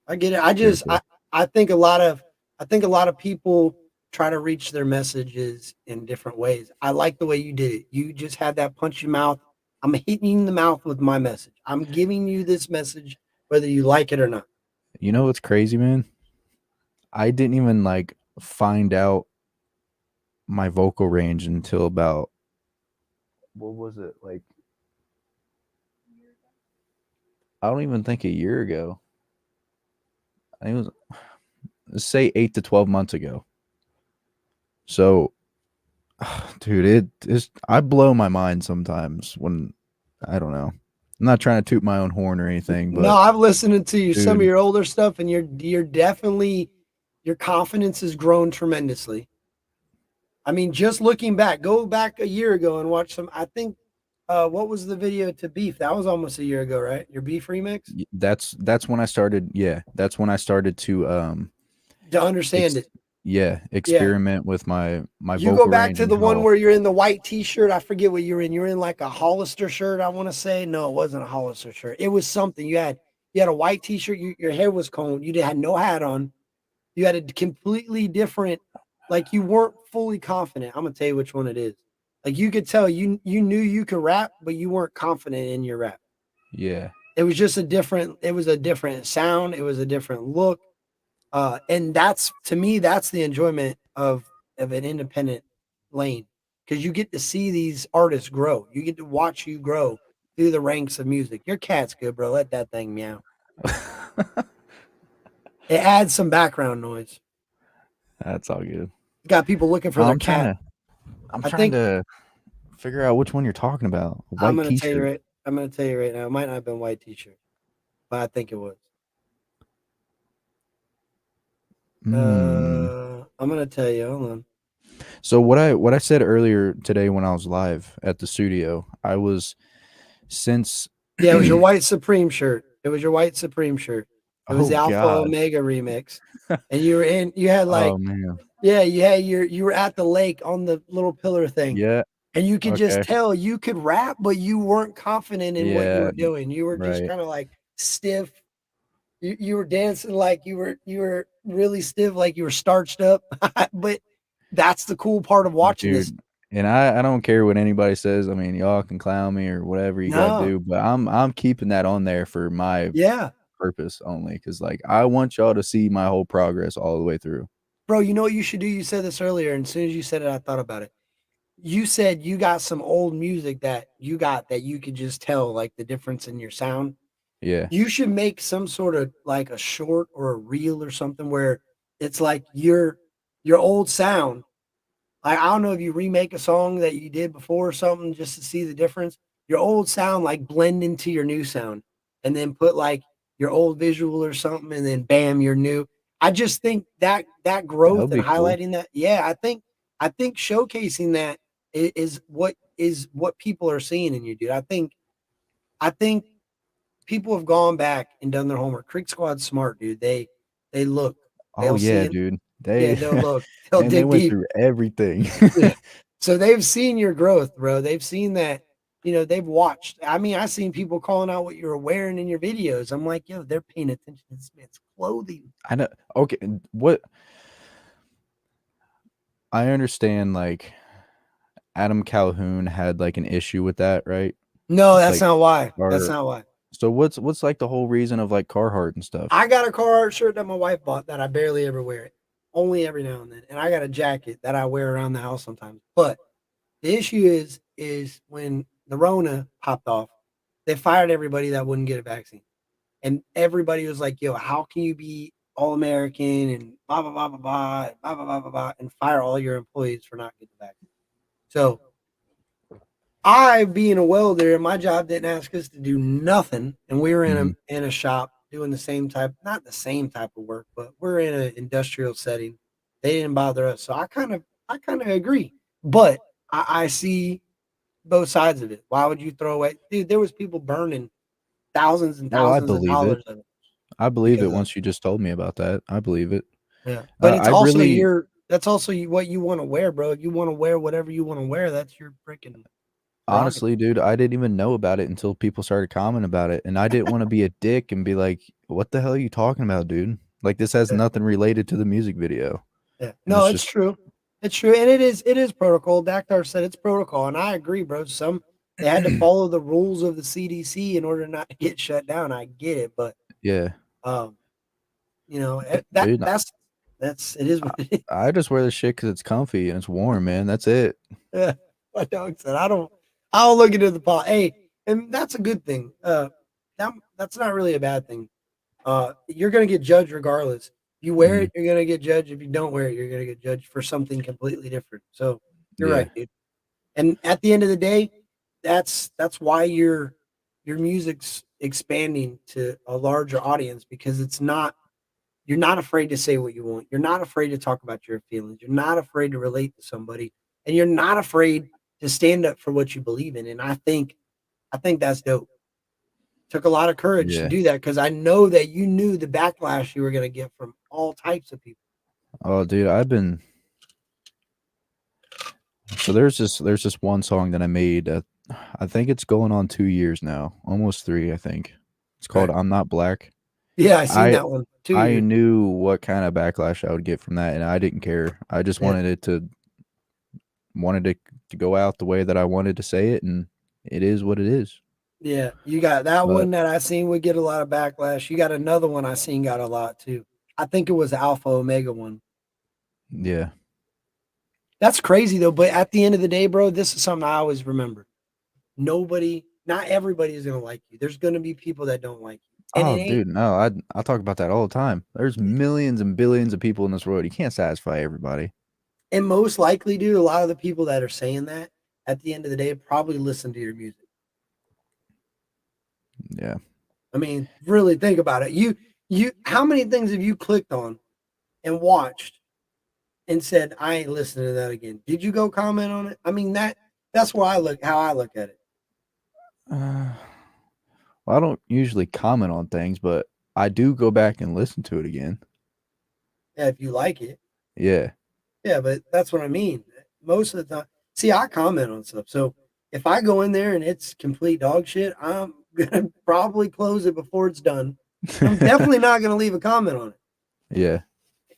I get it. I just Seriously. I think a lot of people try to reach their messages in different ways. I like the way you did it. You just had that punch in mouth. I'm hitting you in the mouth with my message. I'm giving you this message whether you like it or not. You know what's crazy, man? I didn't even like find out my vocal range until about what was it? Like I don't even think a year ago. I think it was let's say 8 to 12 months ago. So, dude, it is I blow my mind sometimes when I don't know. I'm not trying to toot my own horn or anything, No, but I've listened to some of dude, your older stuff and you're definitely your confidence has grown tremendously. I mean, just looking back, go back a year ago and watch some. I think, what was the video to Beef? That was almost a year ago, right? Your Beef remix that's when I started. Yeah, that's when I started to to understand ex- it. yeah, Yeah, experiment with my you go vocal back range to and the one how. where you're in the white T-shirt. I forget what you're in. You're in like a Hollister shirt. I want to say no, it wasn't a Hollister shirt. It was something. You had a white T-shirt. Your hair was combed. You had no hat on. You had a completely different, like you weren't fully confident. I'm gonna tell you which one it is. Like you could tell you knew you could rap, but you weren't confident in your rap. Yeah. It was just a different. It was a different sound. It was a different look. And that's to me, that's the enjoyment of an independent lane because you get to see these artists grow. You get to watch you grow through the ranks of music. Your cat's good, bro. Let that thing meow. It adds some background noise. That's all good. Got people looking for their I'm trying cat. to I'm I trying think to figure out which one you're talking about. A I'm white gonna tell you t-shirt. right. I'm gonna tell you right now. It might not have been white t-shirt, but I think it was. Hmm. I'm gonna tell you. Hold on. So what I said earlier today when I was live at the studio, I was since Yeah, it was your white Supreme shirt. It was your white Supreme shirt. It was oh the Alpha god. Omega remix, and you were in. You had Oh like, man. yeah, you had you were at the lake on the little pillar thing, Yeah. and you could just Okay. tell you could rap, but you weren't confident in what you Yeah. were doing. You were just Right. kind of like stiff. You were dancing like you were really stiff, like you were starched up. But that's the cool part of watching this. Dude, and I don't care what anybody says. I mean, y'all can clown me or whatever you gotta No, do, but I'm keeping that on there for my yeah, purpose only because like I want y'all to see my whole progress all the way through. bro. You know what you should do? You said this earlier, and as soon as you said it, I thought about it. You said you got some old music that you got that you could just tell like the difference in your sound. Yeah. You should make some sort of like a short or a reel or something where it's like your old sound. Like I don't know if you remake a song that you did before or something just to see the difference. Your old sound like blend into your new sound and then put like your old visual or something and then bam your new. I just think that That growth would and be cool. highlighting that, yeah, I think showcasing that is what people are seeing in you, dude. I think people have gone back and done their homework. Creek Squad's smart, dude. They look, Oh, they'll see yeah, it. dude. Yeah, They they'll look, they'll man, they dig went deep. through everything. Yeah. So they've seen your growth, bro. They've seen that, they've watched. I mean, I've seen people calling out what you were wearing in your videos. I'm like, yo, they're paying attention to this man's clothing. I know. Okay, what I understand, like, Adam Calhoun had, like, an issue with that, right? No, It's that's like not why. That's or not why. so what's, like, the whole reason of, like, Carhartt and stuff? I got a Carhartt shirt that my wife bought that I barely ever wear it, only every now and then. And I got a jacket that I wear around the house sometimes. But the issue is when the Rona popped off, they fired everybody that wouldn't get a vaccine. And everybody was like, yo, how can you be all American and blah blah blah blah blah blah blah blah blah blah and fire all your employees for not getting the vaccine? So I, being a welder, my job didn't ask us to do nothing, and we were in Mhm. a shop doing the same type, not the same type of work, but we're in an industrial setting. They didn't bother us, so I kind of agree, but I see both sides of it. Why would you throw away, dude? There was people burning thousands and Oh, I thousands of believe it. dollars of it I believe it because of once you just told me about that. I believe it. yeah. But it's I also really what you want to wear, bro. If you want to wear whatever you want to wear, that's your freaking prerogative. honestly, dude, I didn't even know about it until people started commenting about it, and I didn't wanna be a dick and be like, "What the hell are you talking about, dude? Like, this has Yeah. nothing related to the music video." Yeah. And No, it's it's just true. It's true. And it is protocol. Daktar said it's protocol. And I agree, bro. They had to follow the rules of the CDC in order not to get shut down. I get it. But yeah. um, that Dude, that's it is I what it is. I just wear this shit because it's comfy and it's warm, man, that's it. Yeah. My dog said I don't look into the pot. Hey, and that's a good thing. That's not really a bad thing. You're gonna get judged regardless. You wear Mhm. it, you're gonna get judged. If you don't wear it, you're gonna get judged for something completely different. So you're Yeah. right, dude. And at the end of the day, that's why your music's expanding to a larger audience because you're not afraid to say what you want. You're not afraid to talk about your feelings. You're not afraid to relate to somebody, and you're not afraid to stand up for what you believe in. And I think that's dope. Took a lot of courage to Yeah. do that because I know that you knew the backlash you were going to get from all types of people. Oh, dude, I've been so there's this one song that I made, I think it's going on 2 years now, almost 3, I think. It's called Okay. "I'm Not Black." Yeah, I seen I that one. 2 I years. knew what kind of backlash I would get from that, and I didn't care. I just Yeah. wanted it to go out the way that I wanted to say it, and it is what it is. Yeah, you got that But one that I seen would get a lot of backlash. You got another one I seen got a lot too. I think it was the Alpha Omega one. yeah. That's crazy though. But at the end of the day, bro, this is something I always remember. Nobody, not everybody is gonna like you. There's gonna be people that don't like you, and it Oh, ain't. dude, no, I talk about that all the time. There's millions and billions of people in this world. You can't satisfy everybody. And most likely, dude, a lot of the people that are saying that at the end of the day probably listen to your music. Yeah. I mean, really think about it. How many things have you clicked on and watched and said, I ain't listening to that again? Did you go comment on it? I mean, that's why how I look at it. Uh, well, I don't usually comment on things, but I do go back and listen to it again. Yeah, if you like it. Yeah. Yeah, but that's what I mean. Most of the time, see, I comment on stuff. So if I go in there and it's complete dog shit, I'm gonna probably close it before it's done. I'm definitely not gonna leave a comment on it. Yeah.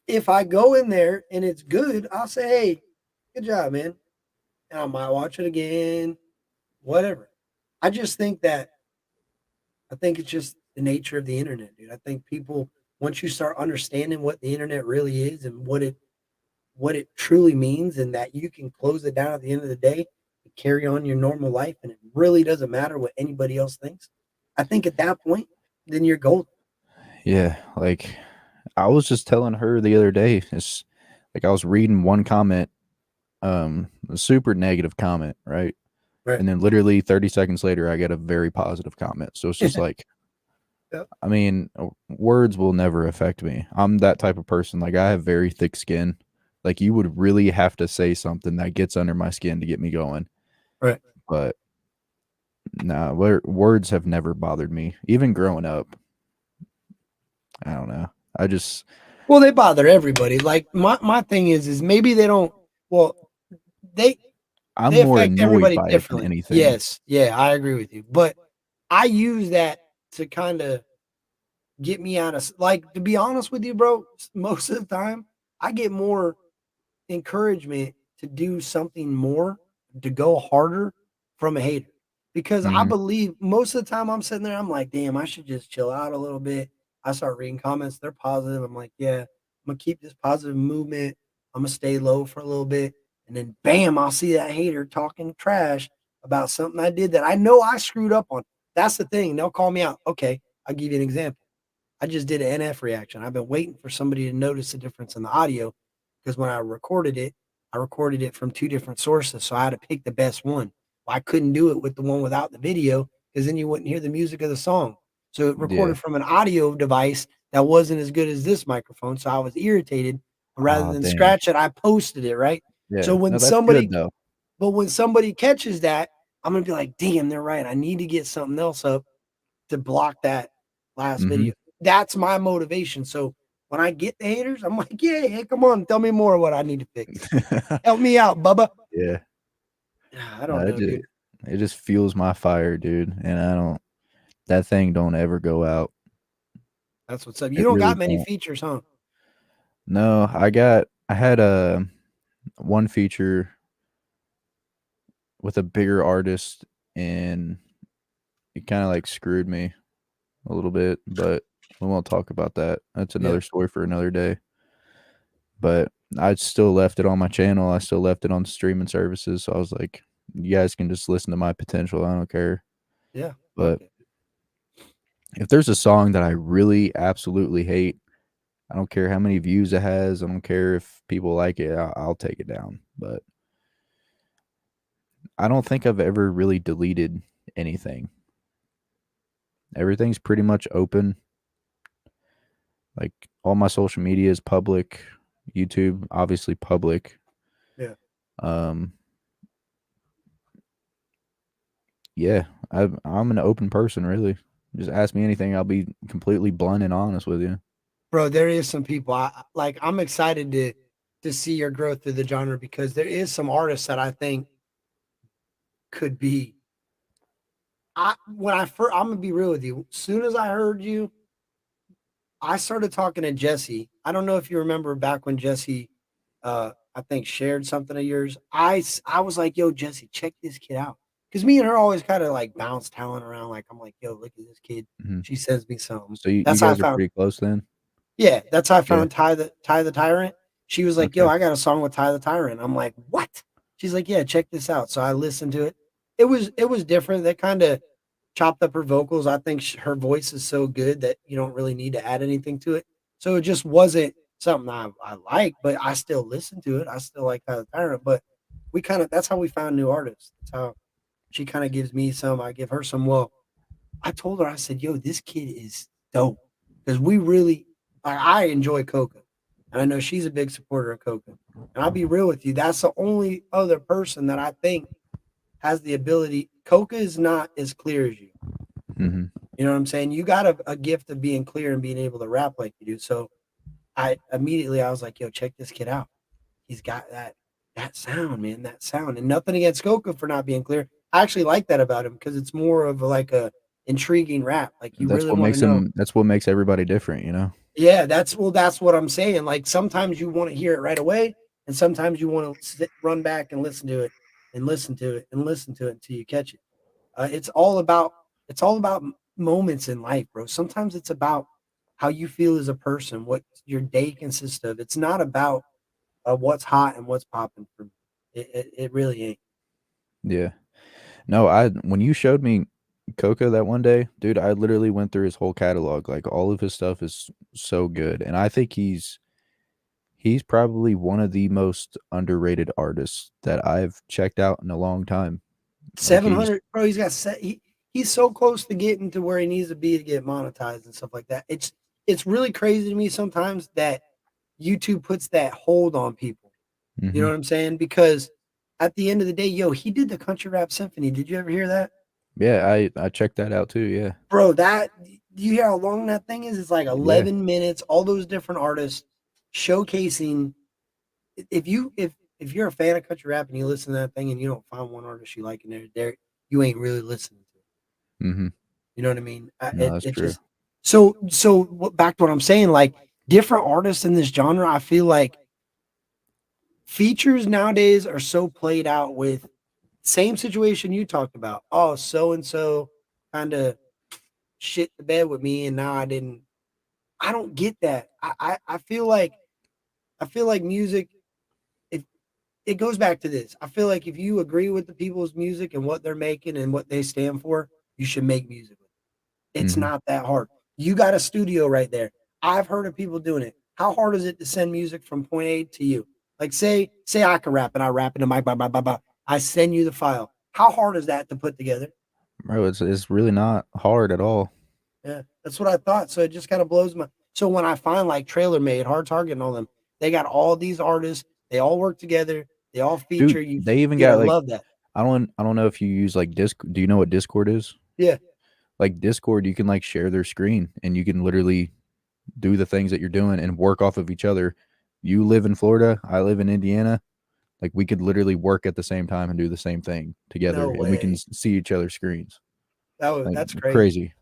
If I go in there and it's good, I'll say, hey, good job, man. And I might watch it again, whatever. I just think that I think it's just the nature of the internet, dude. I think people once you start understanding what the internet really is and what it truly means and that you can close it down at the end of the day and carry on your normal life and it really doesn't matter what anybody else thinks. I think at that point, then you're golden. Yeah. Like I was just telling her the other day, it's like I was reading one comment, a super negative comment, right? Right. And then literally 30 seconds later I get a very positive comment. So it's just like Yep. I mean, words will never affect me. I'm that type of person. Like I have very thick skin. Like you would really have to say something that gets under my skin to get me going. Right. But nah, words have never bothered me. Even growing up, I don't know. I just Well, they bother everybody. Like my thing is maybe they don't well, they I'm they more affect annoyed everybody by it than differently. anything. Yes. Yeah, I agree with you. But I use that to kind of get me out of like to be honest with you, bro, most of the time I get more encouragement to do something more, to go harder from a hater. Because I Mhm. believe most of the time I'm sitting there, I'm like, damn, I should just chill out a little bit. I start reading comments, they're positive. I'm like, yeah, I'm gonna keep this positive movement. I'm gonna stay low for a little bit. And then bam, I'll see that hater talking trash about something I did that I know I screwed up on. That's the thing. They'll call me out. Okay, I'll give you an example. I just did an NF reaction. I've been waiting for somebody to notice the difference in the audio because when I recorded it from two different sources. So I had to pick the best one. Well, I couldn't do it with the one without the video because then you wouldn't hear the music of the song. So it Yeah. recorded from an audio device that wasn't as good as this microphone. So I was irritated. Rather Oh, than dang. scratch it, I posted it, right? So Yeah. No, that's good though. when somebody catches that, I'm gonna be like, damn, they're right. I need to get something else up to block that last Mhm. video. That's my motivation. So when I get the haters, I'm like, yeah, hey, come on, tell me more what I need to fix. Help me out, Bubba. Yeah. I No, don't know, dude. it just fuels my fire, dude, and I don't that thing don't ever go out. That's what's up. You It don't really got many don't. features, huh? No, I had a one feature with a bigger artist, and it kinda, like, screwed me a little bit, but we won't talk about that. That's Yeah, another story for another day. But I still left it on my channel. I still left it on streaming services, so I was like, "You guys can just listen to my potential, I don't care." yeah. Fuck But it. if there's a song that I really absolutely hate, I don't care how many views it has, I don't care if people like it, I'll take it down. But I don't think I've ever really deleted anything. Everything's pretty much open. Like, all my social media is public. YouTube, obviously public. Yeah, Um, yeah, I'm an open person, really. Just ask me anything, I'll be completely blunt and honest with you. bro. There is some people like. I'm excited to see your growth through the genre because there is some artists that I think could be. I'm gonna be real with you. As soon as I heard you, I started talking to Jesse. I don't know if you remember back when Jesse, I think shared something of yours. I was like, "Yo, Jesse, check this kid out," because me and her always kind of like bounce talent around. Like I'm like, "Yo, look at this kid." Mhm. She sends me something. So you That's how I guys are found. pretty close then? Yeah, that's how I Yeah. found Ty the Tyrant. She was like, "Yo, Okay. I got a song with Ty the Tyrant." I'm like, "What?" She's like, "Yeah, check this out." So I listened to it. It was different. That kind of chopped up her vocals. I think her voice is so good that you don't really need to add anything to it. So it just wasn't something I like, but I still listen to it. I still like Ty the Tyrant. But we kind of that's how we found new artists. That's how she kind of gives me some. I give her some. Well, I told her, I said, "Yo, this kid is dope," because we really, I enjoy Coca, and I know she's a big supporter of Coca. And I'll be real with you, that's the only other person that I think has the ability. Coca is not as clear as you. Mhm. You know what I'm saying? You got a gift of being clear and being able to rap like you do. So I was like, "Yo, check this kid out. He's got that sound, man, that sound." And nothing against Coca for not being clear. I actually like that about him because it's more of like a intriguing rap. Like you That's really what want to makes know. him that's what makes everybody different, you know? Yeah, that's what I'm saying. Like sometimes you want to hear it right away, and sometimes you want to run back and listen to it, and listen to it, and listen to it until you catch it. It's all about moments in life, bro. Sometimes it's about how you feel as a person, what your day consists of. It's not about what's hot and what's popping for me. It really ain't. Yeah. No, I when you showed me Coco that one day, dude, I literally went through his whole catalog. Like all of his stuff is so good. And I think he's probably one of the most underrated artists that I've checked out in a long time. Like he's 700, bro. He's got set. He's so close to getting to where he needs to be to get monetized and stuff like that. It's really crazy to me sometimes that YouTube puts that hold on people. You know mhm. what I'm saying? Because at the end of the day, yo, he did the country rap symphony. Did you ever hear that? Yeah, I checked that out too, yeah. Bro, that do you hear how long that thing is? It's like Yeah. 11 minutes, all those different artists showcasing. If you're a fan of country rap and you listen to that thing and you don't find one artist you like in there, you ain't really listening to it. Mhm. You know what I mean? No, that's It true. just back to what I'm saying, like different artists in this genre, I feel like features nowadays are so played out with same situation you talked about. Oh, so and so kind of shit the bed with me, and now I didn't. I don't get that. I feel like music. If it goes back to this, I feel like if you agree with the people's music and what they're making and what they stand for, you should make music with it. It's Mhm. not that hard. You got a studio right there. I've heard of people doing it. How hard is it to send music from point A to you? Like say I can rap and I rap into my blah blah blah blah. I send you the file. How hard is that to put together? Bro, it's really not hard at all. Yeah, that's what I thought. So it just kind of blows my. So when I find like Trailer Made, Hard Target, and all them, they got all these artists. They all work together. They all Dude, feature you. they even Dude, I got like love that. I don't know if you use like do you know what Discord is? Yeah. Like Discord, you can like share their screen and you can literally do the things that you're doing and work off of each other. You live in Florida, I live in Indiana. Like we could literally work at the same time and do the same thing No together and we can way. see each other's screens. Like That's crazy. crazy.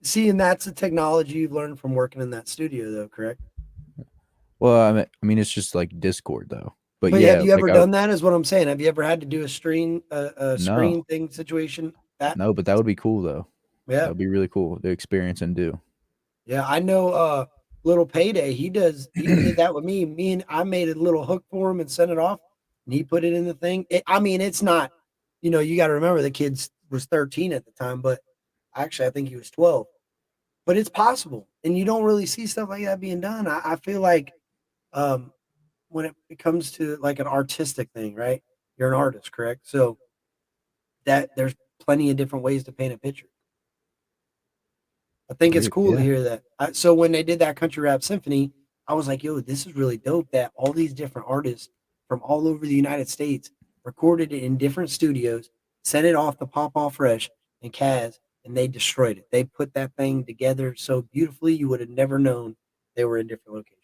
See, and that's the technology you've learned from working in that studio, though, correct? Well, I mean it's just like Discord though. But But have yeah, you like ever I done that? Is what I'm saying. Have you ever had to do a no. screen thing situation? That No, but that would be cool though. That yeah. would be really cool to experience and do. Yeah, I know Little Payday, he did that with me. Me and I made a little hook for him and sent it off and he put it in the thing. I mean, it's not, you got to remember the kid was 13 at the time, but actually I think he was 12. But it's possible. And you don't really see stuff like that being done. I feel like um when it comes to like an artistic thing, right? You're an artist, correct? So that there's plenty of different ways to paint a picture. I think it's cool to Yeah. hear that. So when they did that country rap symphony, I was like, "Yo, this is really dope." That all these different artists from all over the United States recorded it in different studios, sent it off to Pop Off Fresh and Kaz, and they destroyed it. They put that thing together so beautifully, you would have never known they were in different locations.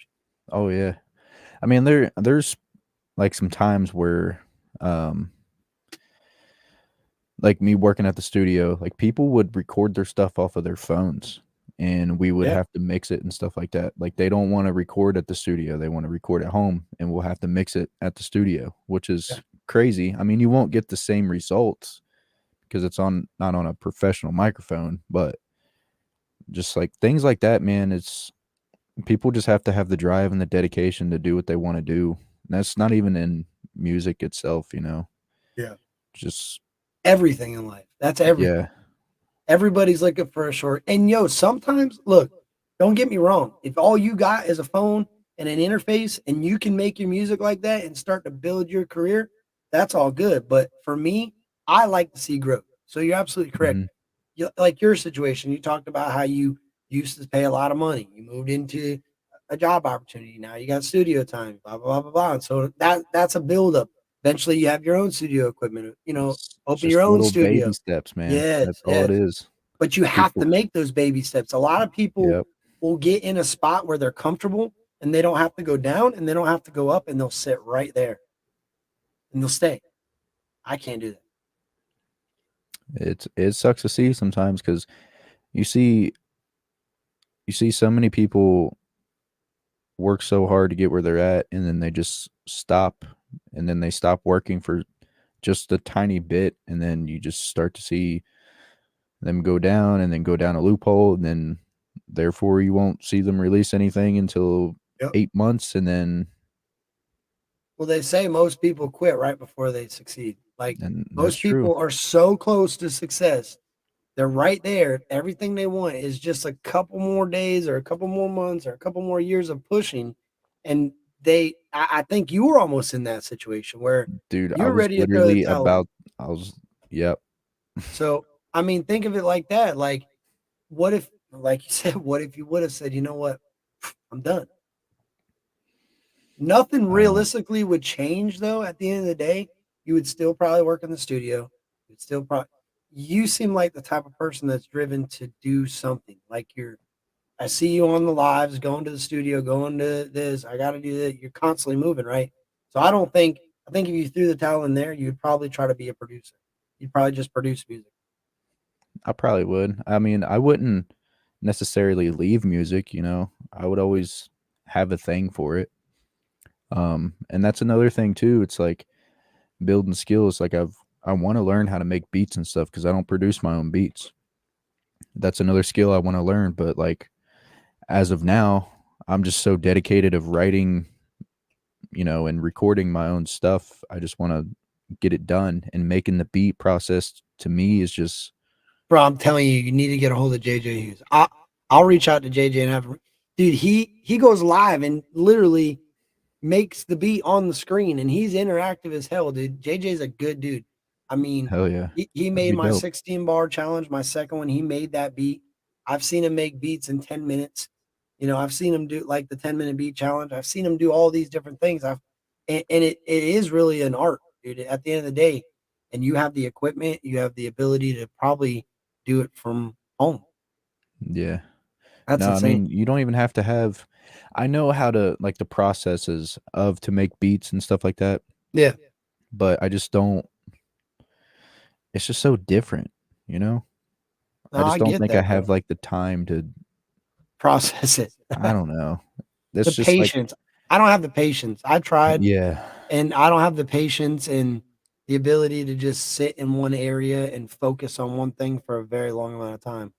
Oh yeah. I mean there's like some times where um like me working at the studio, like people would record their stuff off of their phones and we would Yeah. have to mix it and stuff like that. Like they don't want to record at the studio; they want to record at home, and we'll have to mix it at the studio, which Yeah. is crazy. I mean, you won't get the same results because it's on not on a professional microphone, but just like things like that, man. It's people just have to have the drive and the dedication to do what they want to do. And that's not even in music itself, you know. Yeah. Just Everything in life. That's everything. yeah, Everybody's looking for a short. And yo, sometimes, look, don't get me wrong. If all you got is a phone and an interface and you can make your music like that and start to build your career, that's all good. But for me, I like to see growth. So you're absolutely correct. mhm, Like your situation, you talked about how you used to pay a lot of money. You moved into a job opportunity. Now you got studio time, blah, blah, blah, blah, blah. And so that's a buildup. Eventually you have your own studio equipment, it's open your just own little baby studio. steps, man. That's Yes, all it yes. is. But you have to People, make those baby steps. A lot of people yep, will get in a spot where they're comfortable and they don't have to go down and they don't have to go up and they'll sit right there and they'll stay. I can't do that. it sucks to see sometimes because you see you see so many people work so hard to get where they're at, and then they just stop, and then they stop working for just a tiny bit, and then you just start to see them go down and then go down a loophole, and then therefore you won't see them release anything until Yep. 8 months, and then Well, they say most people quit right before they succeed. Like and that's most true, people are so close to success. They're right there. Everything they want is just a couple more days or a couple more months or a couple more years of pushing. And I think you were almost in that situation where dude. I you're was ready to throw the literally towel in. about, I was, yep, So, I mean, think of it like that. Like, what if, like you said, what if you would have said, you know what, I'm done? Nothing uh, realistically would change though. At the end of the day, you would still probably work in the studio. You'd still probably, you seem like the type of person that's driven to do something. Like I see you on the lives, going to the studio, going to this. I got to do that. You're constantly moving, right? So I think if you threw the towel in there, you'd probably try to be a producer. You'd probably just produce music. I probably would. I mean, I wouldn't necessarily leave music, you know. I would always have a thing for it. And that's another thing too. It's like building skills. Like I want to learn how to make beats and stuff because I don't produce my own beats. That's another skill I want to learn. But like as of now, I'm just so dedicated of writing, you know, and recording my own stuff. I just want to get it done, and making the beat process to me is just Bro, I'm telling you, you need to get a hold of JJ Hughes. I'll reach out to JJ and have, dude. He goes live and literally makes the beat on the screen, and he's interactive as hell, dude. JJ's a good dude. I mean, hell yeah. he That'd made be my dope. 16 bar challenge, my second one. He made that beat. I've seen him make beats in 10 minutes. I've seen him do like the 10-minute beat challenge. I've seen him do all these different things. It is really an art, dude. At the end of the day, and you have the equipment, you have the ability to probably do it from home. Yeah. That's No, I insane. mean, you don't even have to have I know how to like the processes of to make beats and stuff like that, Yeah. but I just don't it's just so different, you know? No, I just I don't get think I that, have bro. like the time to Process it. I don't know. That's The just like patience. I don't have the patience. I tried yeah. and I don't have the patience and the ability to just sit in one area and focus on one thing for a very long amount of time.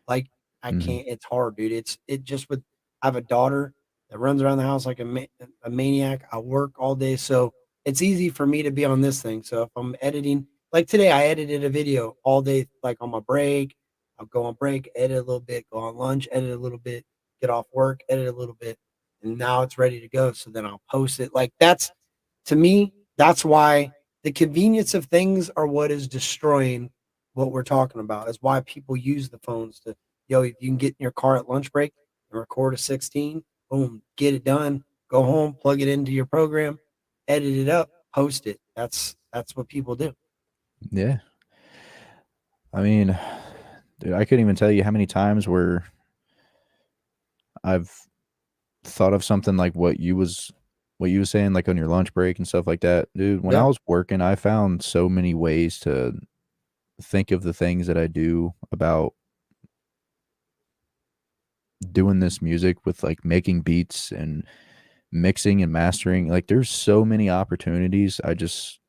Like I Mhm. can't. It's hard, dude. It just with. I have a daughter that runs around the house like a maniac. I work all day, so it's easy for me to be on this thing. So if I'm editing, like today, I edited a video all day, like on my break. I'll go on break, edit a little bit, go on lunch, edit a little bit, get off work, edit a little bit, and now it's ready to go. So then I'll post it. Like that's to me, that's why the convenience of things are what is destroying what we're talking about. Is why people use the phones to, if you can get in your car at lunch break and record a 16, boom, get it done, go home, plug it into your program, edit it up, post it. That's what people do. Yeah. I mean, dude, I couldn't even tell you how many times where I've thought of something like what you was saying, like on your lunch break and stuff like that. Dude, when I Yeah. was working, I found so many ways to think of the things that I do about doing this music with like making beats and mixing and mastering. Like there's so many opportunities. I'm just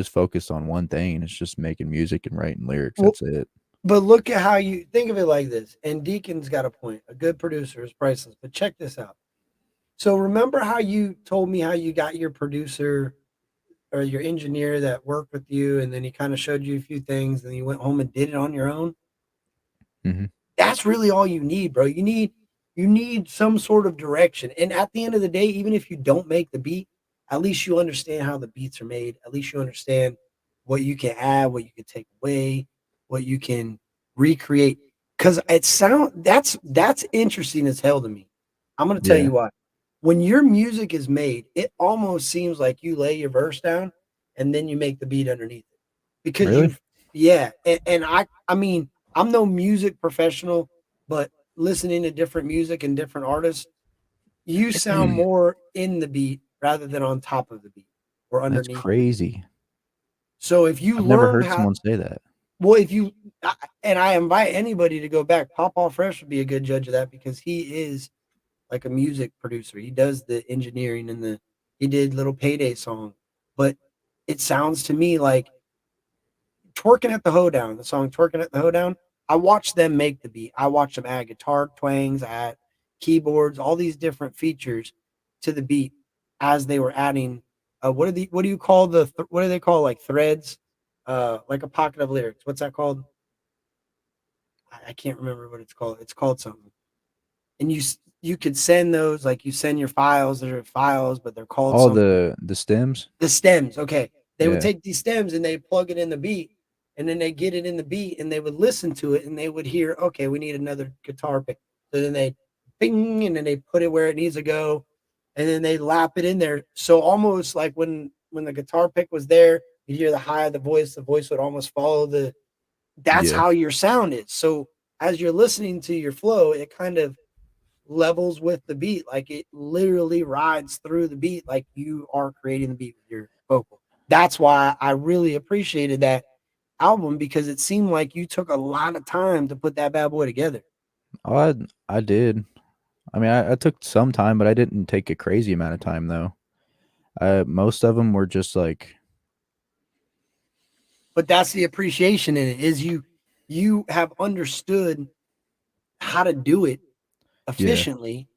focused on one thing. It's just making music and writing lyrics. Well, That's it. but look at how you think of it like this. And Deacon's got a point. A good producer is priceless. But check this out. So remember how you told me how you got your producer or your engineer that worked with you, and then he kind of showed you a few things, and you went home and did it on your own? Hmm. That's really all you need, bro. You need some sort of direction. And at the end of the day, even if you don't make the beat, at least you understand how the beats are made. At least you understand what you can add, what you can take away, what you can recreate. Cause that's interesting as hell to me. I'm gonna tell Yeah. you why. When your music is made, it almost seems like you lay your verse down and then you make the beat underneath it. Because Really? you yeah, and I mean, I'm no music professional, but listening to different music and different artists, you sound more in the beat rather than on top of the beat or That's underneath the beat. crazy. So if you I've never learn heard how, someone say that. well, if you, and I invite anybody to go back, Papa Fresh would be a good judge of that because he is like a music producer. He does the engineering and he did Little Payday song, but it sounds to me like Twerking at the Hoedown, the song Twerking at the Hoedown, I watched them make the beat. I watched them add guitar twangs, add keyboards, all these different features to the beat as they were adding. What do you call what do they call like threads? Like a pocket of lyrics. What's that called? I can't remember what it's called. It's called something. And you could send those like you send your files. They're files, but they're called Oh, something. the stems? The stems, okay. They would Yeah. take these stems and they plug it in the beat, and then they get it in the beat, and they would listen to it, and they would hear, okay, we need another guitar pick. So then they bing, and then they put it where it needs to go, and then they lap it in there. So almost like when the guitar pick was there, you hear the high of the voice would almost follow the. That's Yeah. how your sound is. So as you're listening to your flow, it kind of levels with the beat. Like it literally rides through the beat like you are creating the beat with your vocal. That's why I really appreciated that album because it seemed like you took a lot of time to put that bad boy together. Oh, I did. I mean, I took some time, but I didn't take a crazy amount of time though. Most of them were just like, But that's the appreciation in it is you have understood how to do it yeah, efficiently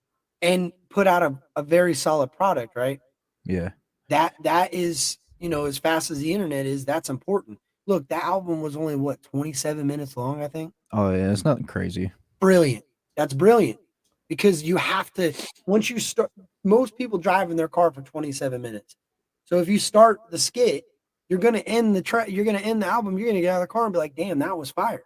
and put out a very solid product, right? yeah. That is, as fast as the internet is, that's important. Look, that album was only what, 27 minutes long, I think. Oh, yeah. It's nothing crazy. Brilliant. That's brilliant. Because you have to once you start most people drive in their car for 27 minutes. So if you start the skit, you're gonna end the album, you're gonna get out of the car and be like, damn, that was fire.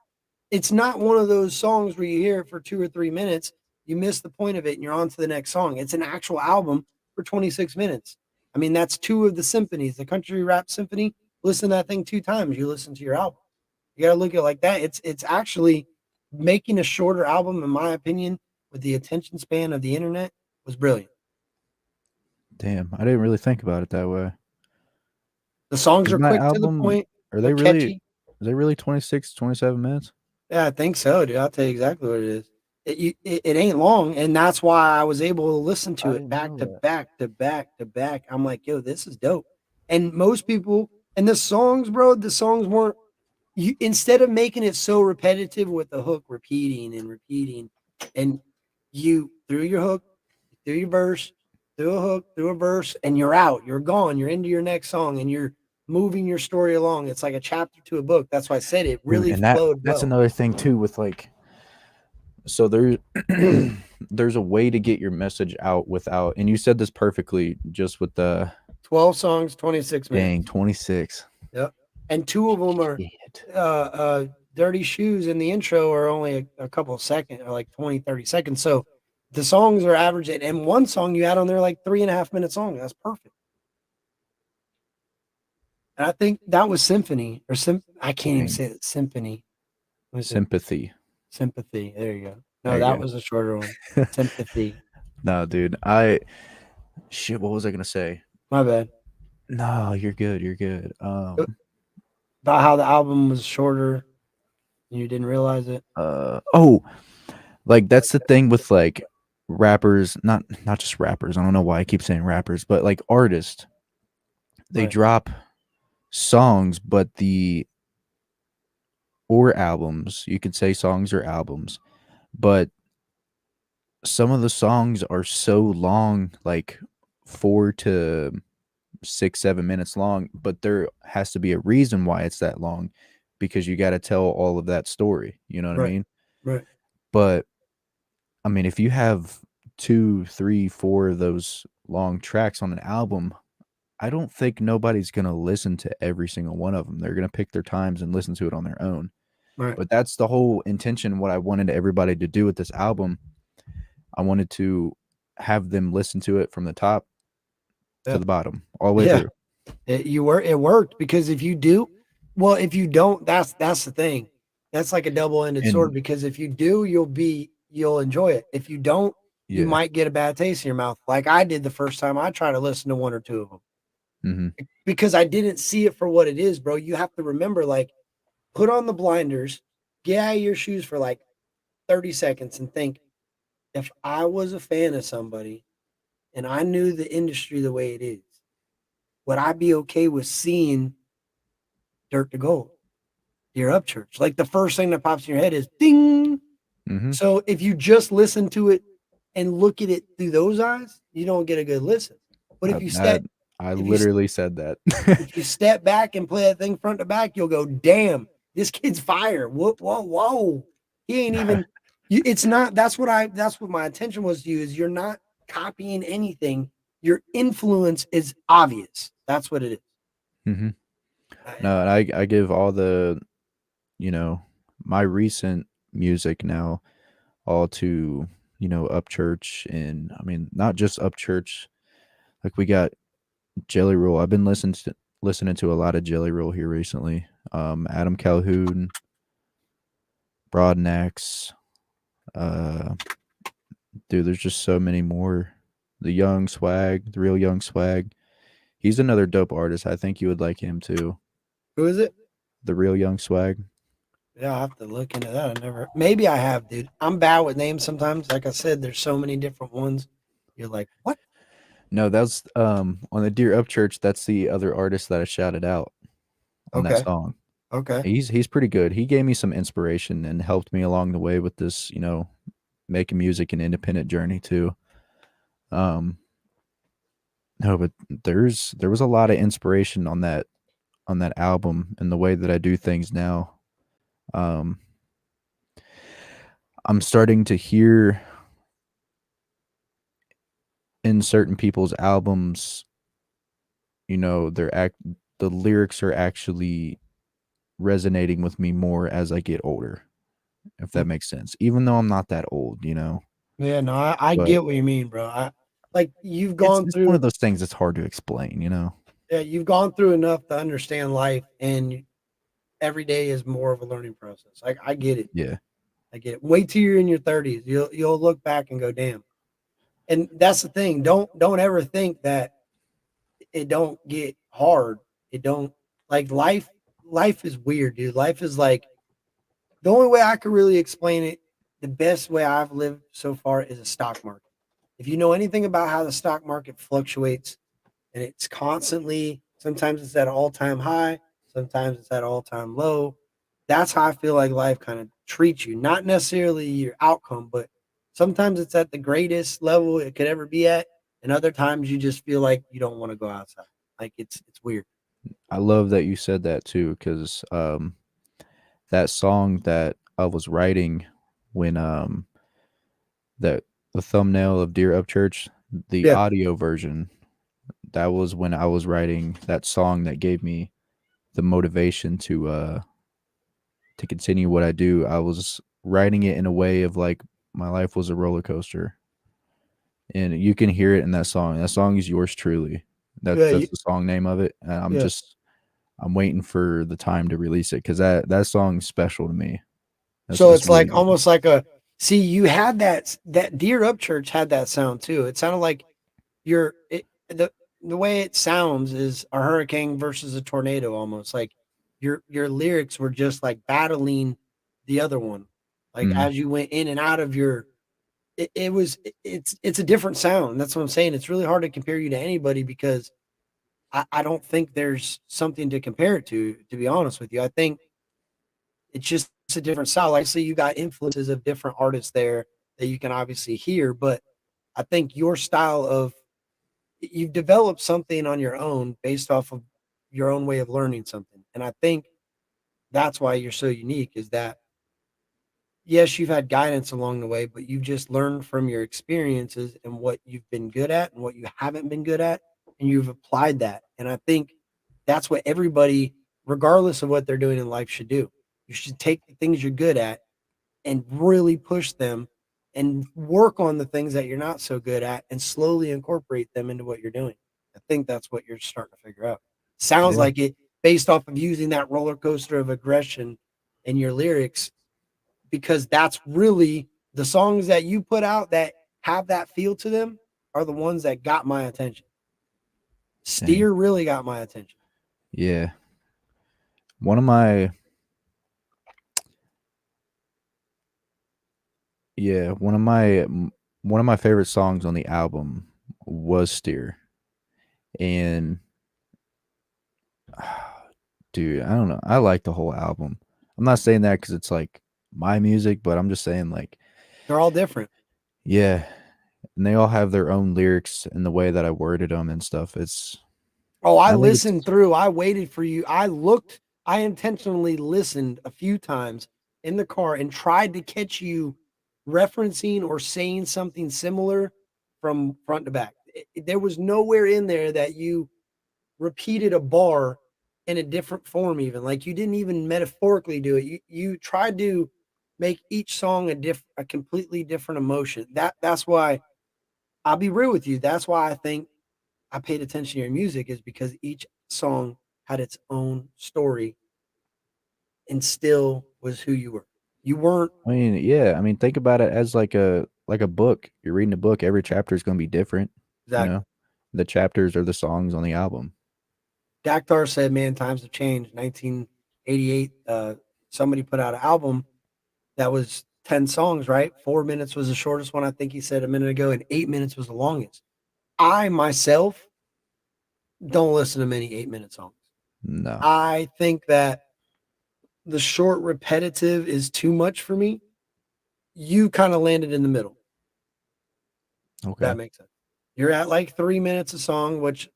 It's not one of those songs where you hear it for 2 or 3 minutes, you miss the point of it and you're on to the next song. It's an actual album for 26 minutes. I mean, that's two of the symphonies, the country rap symphony. Listen to that thing two times, you listen to your album. You got to look at it like that. It's actually making a shorter album, in my opinion, with the attention span of the internet was brilliant. Damn, I didn't really think about it that way. The songs Is are my quick to the album point. are They're they really catchy. is they really 26, 27 minutes? Yeah, I think so, dude. I'll tell you exactly what it is. It ain't long, and that's why I was able to listen to I it didn't back know to that. back to back to back. I'm like, yo, this is dope. And most people, and the songs, bro, the songs weren't. You instead of making it so repetitive with the hook repeating and repeating, and you through your hook, through your verse, through a hook, through a verse, and you're out. You're gone. You're into your next song, and you're moving your story along. It's like a chapter to a book. That's why I said it Dude, really and flowed that's well. another thing too with like so there there's a way to get your message out without and you said this perfectly just with the 12 songs, 26 dang minutes. 26. Yep. And two of them are Shit. Dirty Shoes in the intro are only a couple of seconds, or like 20, 30 seconds. So the songs are averaging, and one song you add on there like 3.5 minutes long. That's perfect. And I think that was Symphony or I can't even Dang. say it. Symphony. Was it Sympathy. Sympathy? There you go. No, There that you was a shorter one. go. Sympathy. No, dude. I shit, what was I gonna say? My bad. No, you're good. You're good. About how the album was shorter and you didn't realize it. Oh, Like that's the thing with like rappers, not just rappers. I don't know why I keep saying rappers, but like artists, they Right, drop songs, but the or albums, you could say songs or albums, but some of the songs are so long, like 4 to 6, 7 minutes long, but there has to be a reason why it's that long because you got to tell all of that story. You know what I right, mean? right, But I mean, if you have two, three, four of those long tracks on an album, I don't think nobody's going to listen to every single one of them. They're going to pick their times and listen to it on their own. right. But that's the whole intention. What I wanted everybody to do with this album, I wanted to have them listen to it from the top to Yeah, the bottom, all the way yeah. through. It worked because if you do, well, if you don't, that's the thing. That's like a double-ended sword And because if you do, you'll enjoy it. If you don't, you yeah, might get a bad taste in your mouth, like I did the first time I tried to listen to one or two of them hmm because I didn't see it for what it is, bro. You have to remember, like, put on the blinders, get out of your shoes for like 30 seconds, and think if I was a fan of somebody and I knew the industry the way it is, would I be okay with seeing Dirt to Gold? You're up church. Like the first thing that pops in your head is ding. hmm So if you just listen to it and look at it through those eyes, you don't get a good listen. But that I if you literally said that. if you step back and play that thing front to back, you'll go, damn, this kid's fire. Whoa, whoa, whoa. He ain't even it's not that's what my attention was to you is you're not copying anything. Your influence is obvious. That's what it is. hmm I, No, and I give all the you know my recent music now all to Upchurch, and I mean not just Upchurch. Like we got Jelly Roll. I've been listening to a lot of Jelly Roll here recently. Adam Calhoun, Broadnax, uh, dude. There's just so many more. The Young Swag, the real Young Swag. He's another dope artist. I think you would like him too. who is it? The real Young Swag. Yeah, I'll have to look into that. I never, maybe I have, dude. I'm bad with names sometimes. Like I said, there's so many different ones. You're like, what? No, that's on the Dear Upchurch. That's the other artist that I shouted out on that Okay. song. Okay. He's pretty good. He gave me some inspiration and helped me along the way with this, making music and independent journey too. Um, no, but there was a lot of inspiration on that album and the way that I do things now. Um, I'm starting to hear in certain people's albums, the lyrics are actually resonating with me more as I get older, if Mm. that makes sense. Even though I'm not that old. Yeah, no, I But get what you mean, bro. Like you've it's gone it's one of through, those things that's hard to explain. yeah, you've gone through enough to understand life, and every day is more of a learning process. I get it. Yeah. I get it. Wait till you're in your 30s. You'll look back and go, damn. And that's the thing. Don't ever think that it don't get hard. It don't like life. Life is weird, dude. Life is like the only way I could really explain it. The best way I've lived so far is a stock market. If you know anything about how the stock market fluctuates, and it's constantly, sometimes it's at an all-time high, sometimes it's at all-time low. That's how I feel like life kind of treats you. Not necessarily your outcome, but sometimes it's at the greatest level it could ever be at, and other times you just feel like you don't want to go outside. Like it's weird. I love that you said that too, because that song that I was writing when that the thumbnail of Dear Upchurch, the Yeah. audio version, that was when I was writing that song that gave me the motivation to continue what I do. I was writing it in a way of like my life was a roller coaster. And you can hear it in that song. That song is yours truly. Yeah. That's the song name of it. And Yeah. I'm waiting for the time to release it because that song's special to me. So It's it's really like good. almost like a see, you had that Deer Up Church had that sound too. It sounded like the way it sounds is a hurricane versus a tornado almost. Like your lyrics were just like battling the other one. Like Mhm. as you went in and out of your, it's a different sound. That's what I'm saying. It's really hard to compare you to anybody because I don't think there's something to compare it to be honest with you. I think it's just a different style. Like, obviously, you got influences of different artists there that you can obviously hear, but I think your style of you've developed something on your own based off of your own way of learning something. And I think that's why you're so unique is that yes, you've had guidance along the way, but you've just learned from your experiences and what you've been good at and what you haven't been good at, and you've applied that. And I think that's what everybody, regardless of what they're doing in life, should do. You should take the things you're good at and really push them and work on the things that you're not so good at and slowly incorporate them into what you're doing. I think that's what you're starting to figure out. Sounds Yeah. like it based off of using that roller coaster of aggression in your lyrics because that's really the songs that you put out that have that feel to them are the ones that got my attention. Dang. Steer really got my attention. Yeah. One of my yeah, one of my favorite songs on the album was Steer. And dude, I don't know. I like the whole album. I'm not saying that cuz it's like my music, but I'm just saying like They're all different. yeah, and they all have their own lyrics and the way that I worded them and stuff. Oh, I I think listened it's through. I waited for you. I intentionally listened a few times in the car and tried to catch you referencing or saying something similar from front to back. There was nowhere in there that you repeated a bar in a different form, even like you didn't even metaphorically do it. You tried to make each song a completely different emotion. That's why I'll be real with you. That's why I think I paid attention to your music is because each song had its own story and still was who you were. You weren't I mean, yeah, I mean think about it as like a book. You're reading a book, every chapter is going to be different, you exactly. know. The chapters are the songs on the album. Daktar said, "Man, times have changed." 1988, somebody put out an album that was 10 songs. Right, 4 minutes was the shortest one. I think he said a minute ago, and 8 minutes was the longest. I myself don't listen to many 8 minute songs. No. I think that the short repetitive is too much for me. You kind of landed in the middle. Okay. That makes sense. You're at like 3 minutes a song, which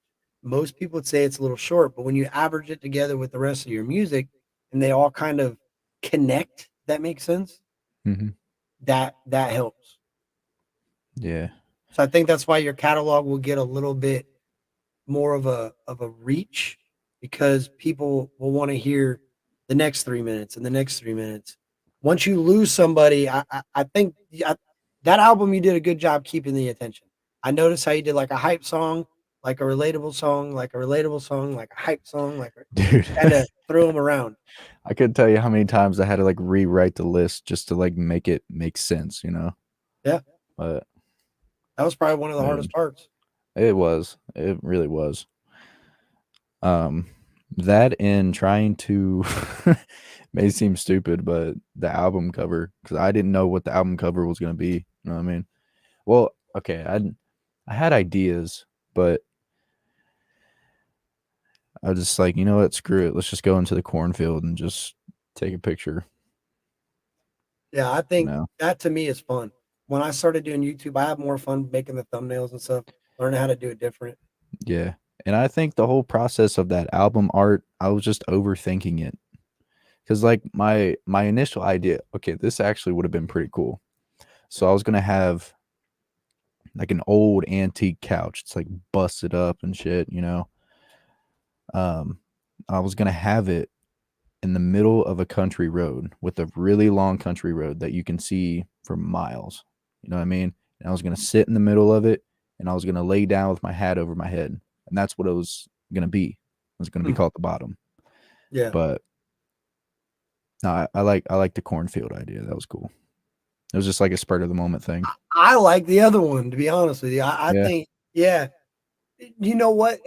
most people would say it's a little short, but when you average it together with the rest of your music and they all kind of connect, that makes sense. Mhm. That helps. Yeah. So I think that's why your catalog will get a little bit more of a reach because people will want to hear the next 3 minutes and the next 3 minutes. Once you lose somebody, I think that album you did a good job keeping the attention. I noticed how you did like a hype song, like a relatable song, like a relatable song, like a hype song, like Dude. kind of throw them around. I couldn't tell you how many times I had to like rewrite the list just to like make it make sense, you know. Yeah, But that was probably one of the hardest man, parts. it was. It really was. Um, that and trying to may seem stupid, but the album cover because I didn't know what the album cover was gonna be. You know what I mean? Well, okay, I had ideas, but I was just like, you know what? Screw it. Let's just go into the cornfield and just take a picture. Yeah, I You think know? that to me is fun. When I started doing YouTube, I have more fun making the thumbnails and stuff, learning how to do it different. Yeah. And I think the whole process of that album art, I was just overthinking it. Cause like my initial idea, okay, this actually would have been pretty cool. So I was gonna have like an old antique couch. It's like busted up and shit, you know. Um, I was gonna have it in the middle of a country road with a really long country road that you can see for miles. You know what I mean? And I was gonna sit in the middle of it and I was gonna lay down with my hat over my head. And that's what it was gonna be. It was gonna be Hmm. called the bottom. Yeah. But no, I like the cornfield idea. That was cool. It was just like a spur of the moment thing. I like the other one, to be honest with you. I Yeah. think, yeah. You know what?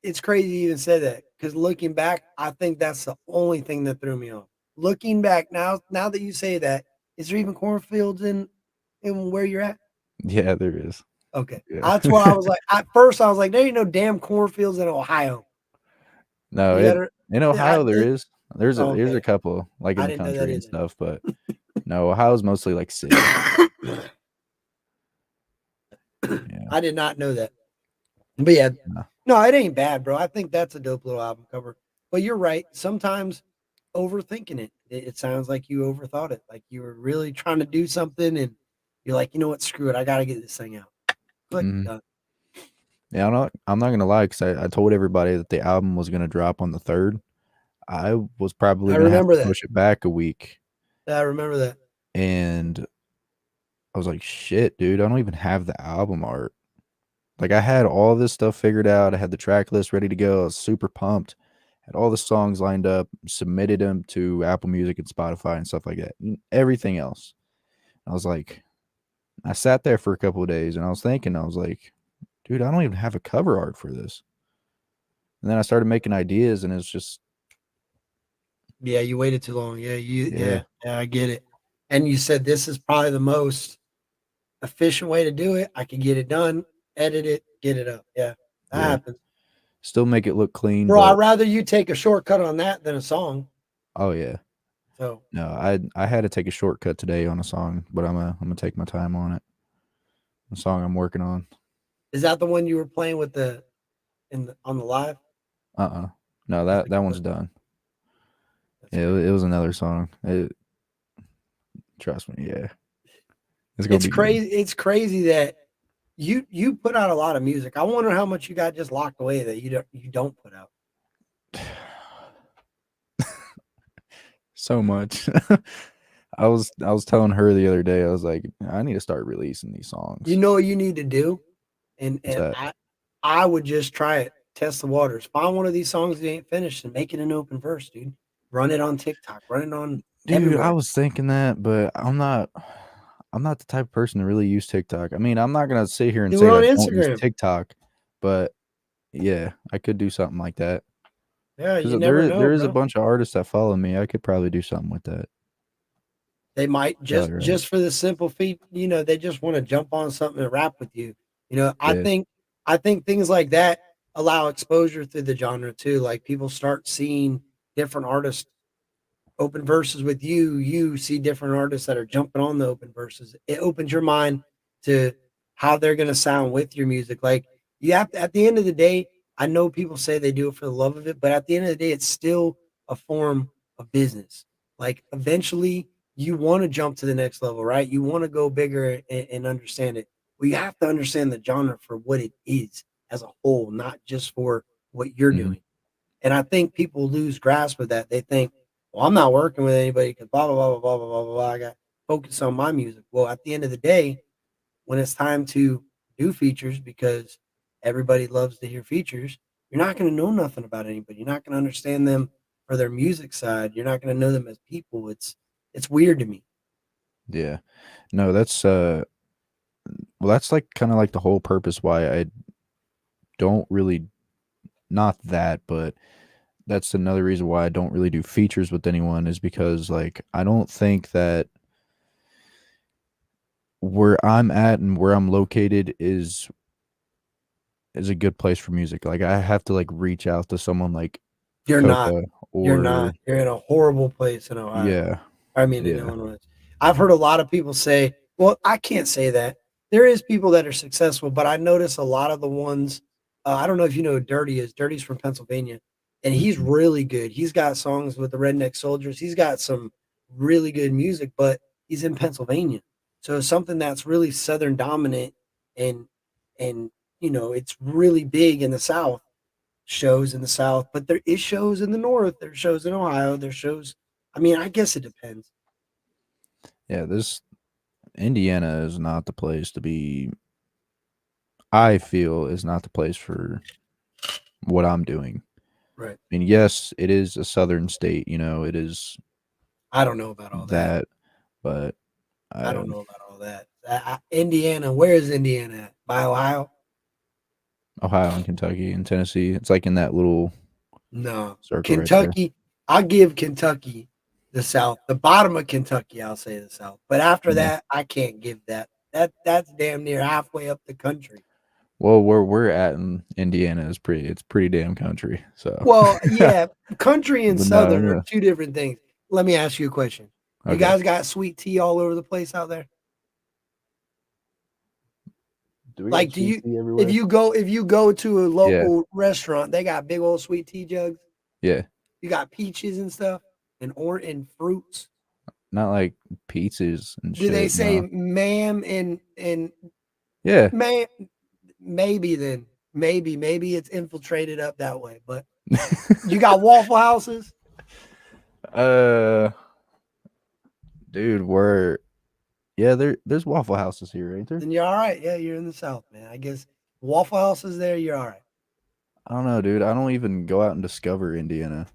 It's crazy you even said that because looking back, I think that's the only thing that threw me off. Looking back now that you say that, Is there even cornfields in where you're at? Yeah, there is. Okay, Yeah. that's why I was like, at first I was like, there ain't no damn cornfields in Ohio. No, You it gotta, in Ohio there is. There's a okay, couple like in I the didn't know that country and either. stuff, but no, Ohio's mostly like city. Yeah. I did not know that. But yeah, No. no, it ain't bad, bro. I think that's a dope little album cover. But you're right. Sometimes overthinking it sounds like you overthought it. Like you were really trying to do something and you're like, you know what, screw it. I gotta get this thing out. Click, Mhm. done. Yeah, I'm not gonna lie because I told everybody that the album was gonna drop on the 3rd. I was probably I gonna have remember to that. push it back a week, I remember that. and I was like, "Shit, dude, I don't even have the album art." Like, I had all this stuff figured out, I had the track list ready to go, I was super pumped, had all the songs lined up, submitted them to Apple Music and Spotify and stuff like that, and everything else. I was like I sat there for a couple of days, and I was thinking, I was like, "Dude, I don't even have a cover art for this." And then I started making ideas, and it's just Yeah, you waited too long. Yeah, yeah, I get it. And you said this is probably the most efficient way to do it. I can get it done, edit it, get it up. Yeah, that yeah. happens. Still make it look clean, Bro, I'd but rather you take a shortcut on that than a song. oh, yeah. So No, I had to take a shortcut today on a song, but I'm gonna take my time on it. The song I'm working on. is that the one you were playing with on the live? Uh-uh. No, That's that a that good one's one. done. That's Yeah, great. it was another song. Trust me, yeah. It's gonna It's be good. crazy. It's crazy that you put out a lot of music. I wonder how much you got just locked away that you don't put out. So much. I was telling her the other day, I was like, I need to start releasing these You songs. know what you need to do, and What's and that? I would just try it, test the waters. Find one of these songs that ain't finished and make it an open verse, dude. Run it on TikTok. Run it on Dude, I everywhere. was thinking that, but I'm not the type of person to really use TikTok. I mean, I'm not gonna sit here and Do it say that on I don't use Instagram. TikTok, but yeah, I could do something like that. Yeah, you 'Cause never know, there is a bro. bunch of artists that follow me. I could probably do something with that. They might Probably right. just for the simple feat, they just want to jump on something and rap with you. Yeah. I think things like that allow exposure through the genre too. Like people start seeing different artists open verses with you. You see different artists that are jumping on the open verses. It opens your mind to how they're going to sound with your music. Like you have to, at the end of the day, I know people say they do it for the love of it, but at the end of the day, it's still a form of business. Like eventually you want to jump to the next level, right? You want to go bigger and understand it. Well, you have to understand the genre for what it is as a whole, not just for what you're Mhm. doing. And I think people lose grasp of that. They think, well, I'm not working with anybody because blah, blah, blah, blah, blah, blah, blah, blah. I got focus on my music. Well, at the end of the day, when it's time to do features, because everybody loves to hear features, you're not going to know nothing about anybody. You're not going to understand them for their music side. You're not going to know them as people. It's weird to me. Yeah. No, that's like kinda like the whole purpose why I don't really not that, but that's another reason why I don't really do features with anyone is because, like, I don't think that where I'm at and where I'm located is a good place for music. Like, I have to, like, reach out to someone like You're not. Coca You're or not. You're in a horrible place in Ohio. yeah, I mean, in yeah, Illinois. I've heard a lot of people say, well, I can't say that. There is people that are successful, but I notice a lot of the ones, I don't know if you know who Dirty is. Dirty's from Pennsylvania, and he's mhm, really good. He's got songs with the Redneck Soldiers. He's got some really good music, but he's in Pennsylvania. So something that's really Southern dominant and and it's really big in the South shows in the South, but there is shows in the North. There's shows in Ohio. There's shows. I mean, I guess it depends. yeah, this Indiana is not the place to be. I feel is not the place for what I'm doing. Right. I mean, yes, it is a southern state, it is I don't know about all that. that, but, I don't um, know about all that. Indiana, where is Indiana at? By Ohio? Ohio and Kentucky and Tennessee, it's like in that little No. circle right there. Kentucky. I'll give Kentucky The South, the bottom of Kentucky, I'll say the South. But after Yeah. that, I can't give that. That's damn near halfway up the country. Well, where we're at in Indiana is it's pretty damn country. So, Well, yeah, country and but no, southern are yeah. two different things. Let me ask you a question. You Okay. guys got sweet tea all over the place out there? Do we got Like, do sweet you tea everywhere? if you go to a Yeah. local restaurant, they got big old sweet tea jugs. Yeah. You got peaches and stuff and fruits. Not like pizzas and Do they shit. say No. ma'am and Yeah. ma'am? Maybe then. Maybe it's infiltrated up that way. But you got Waffle Houses? uh, dude, there's Waffle Houses here, ain't there? Then you're all right. Yeah, you're in the South, man. I guess Waffle Houses there, you're all right. I don't know, dude. I don't even go out and discover Indiana.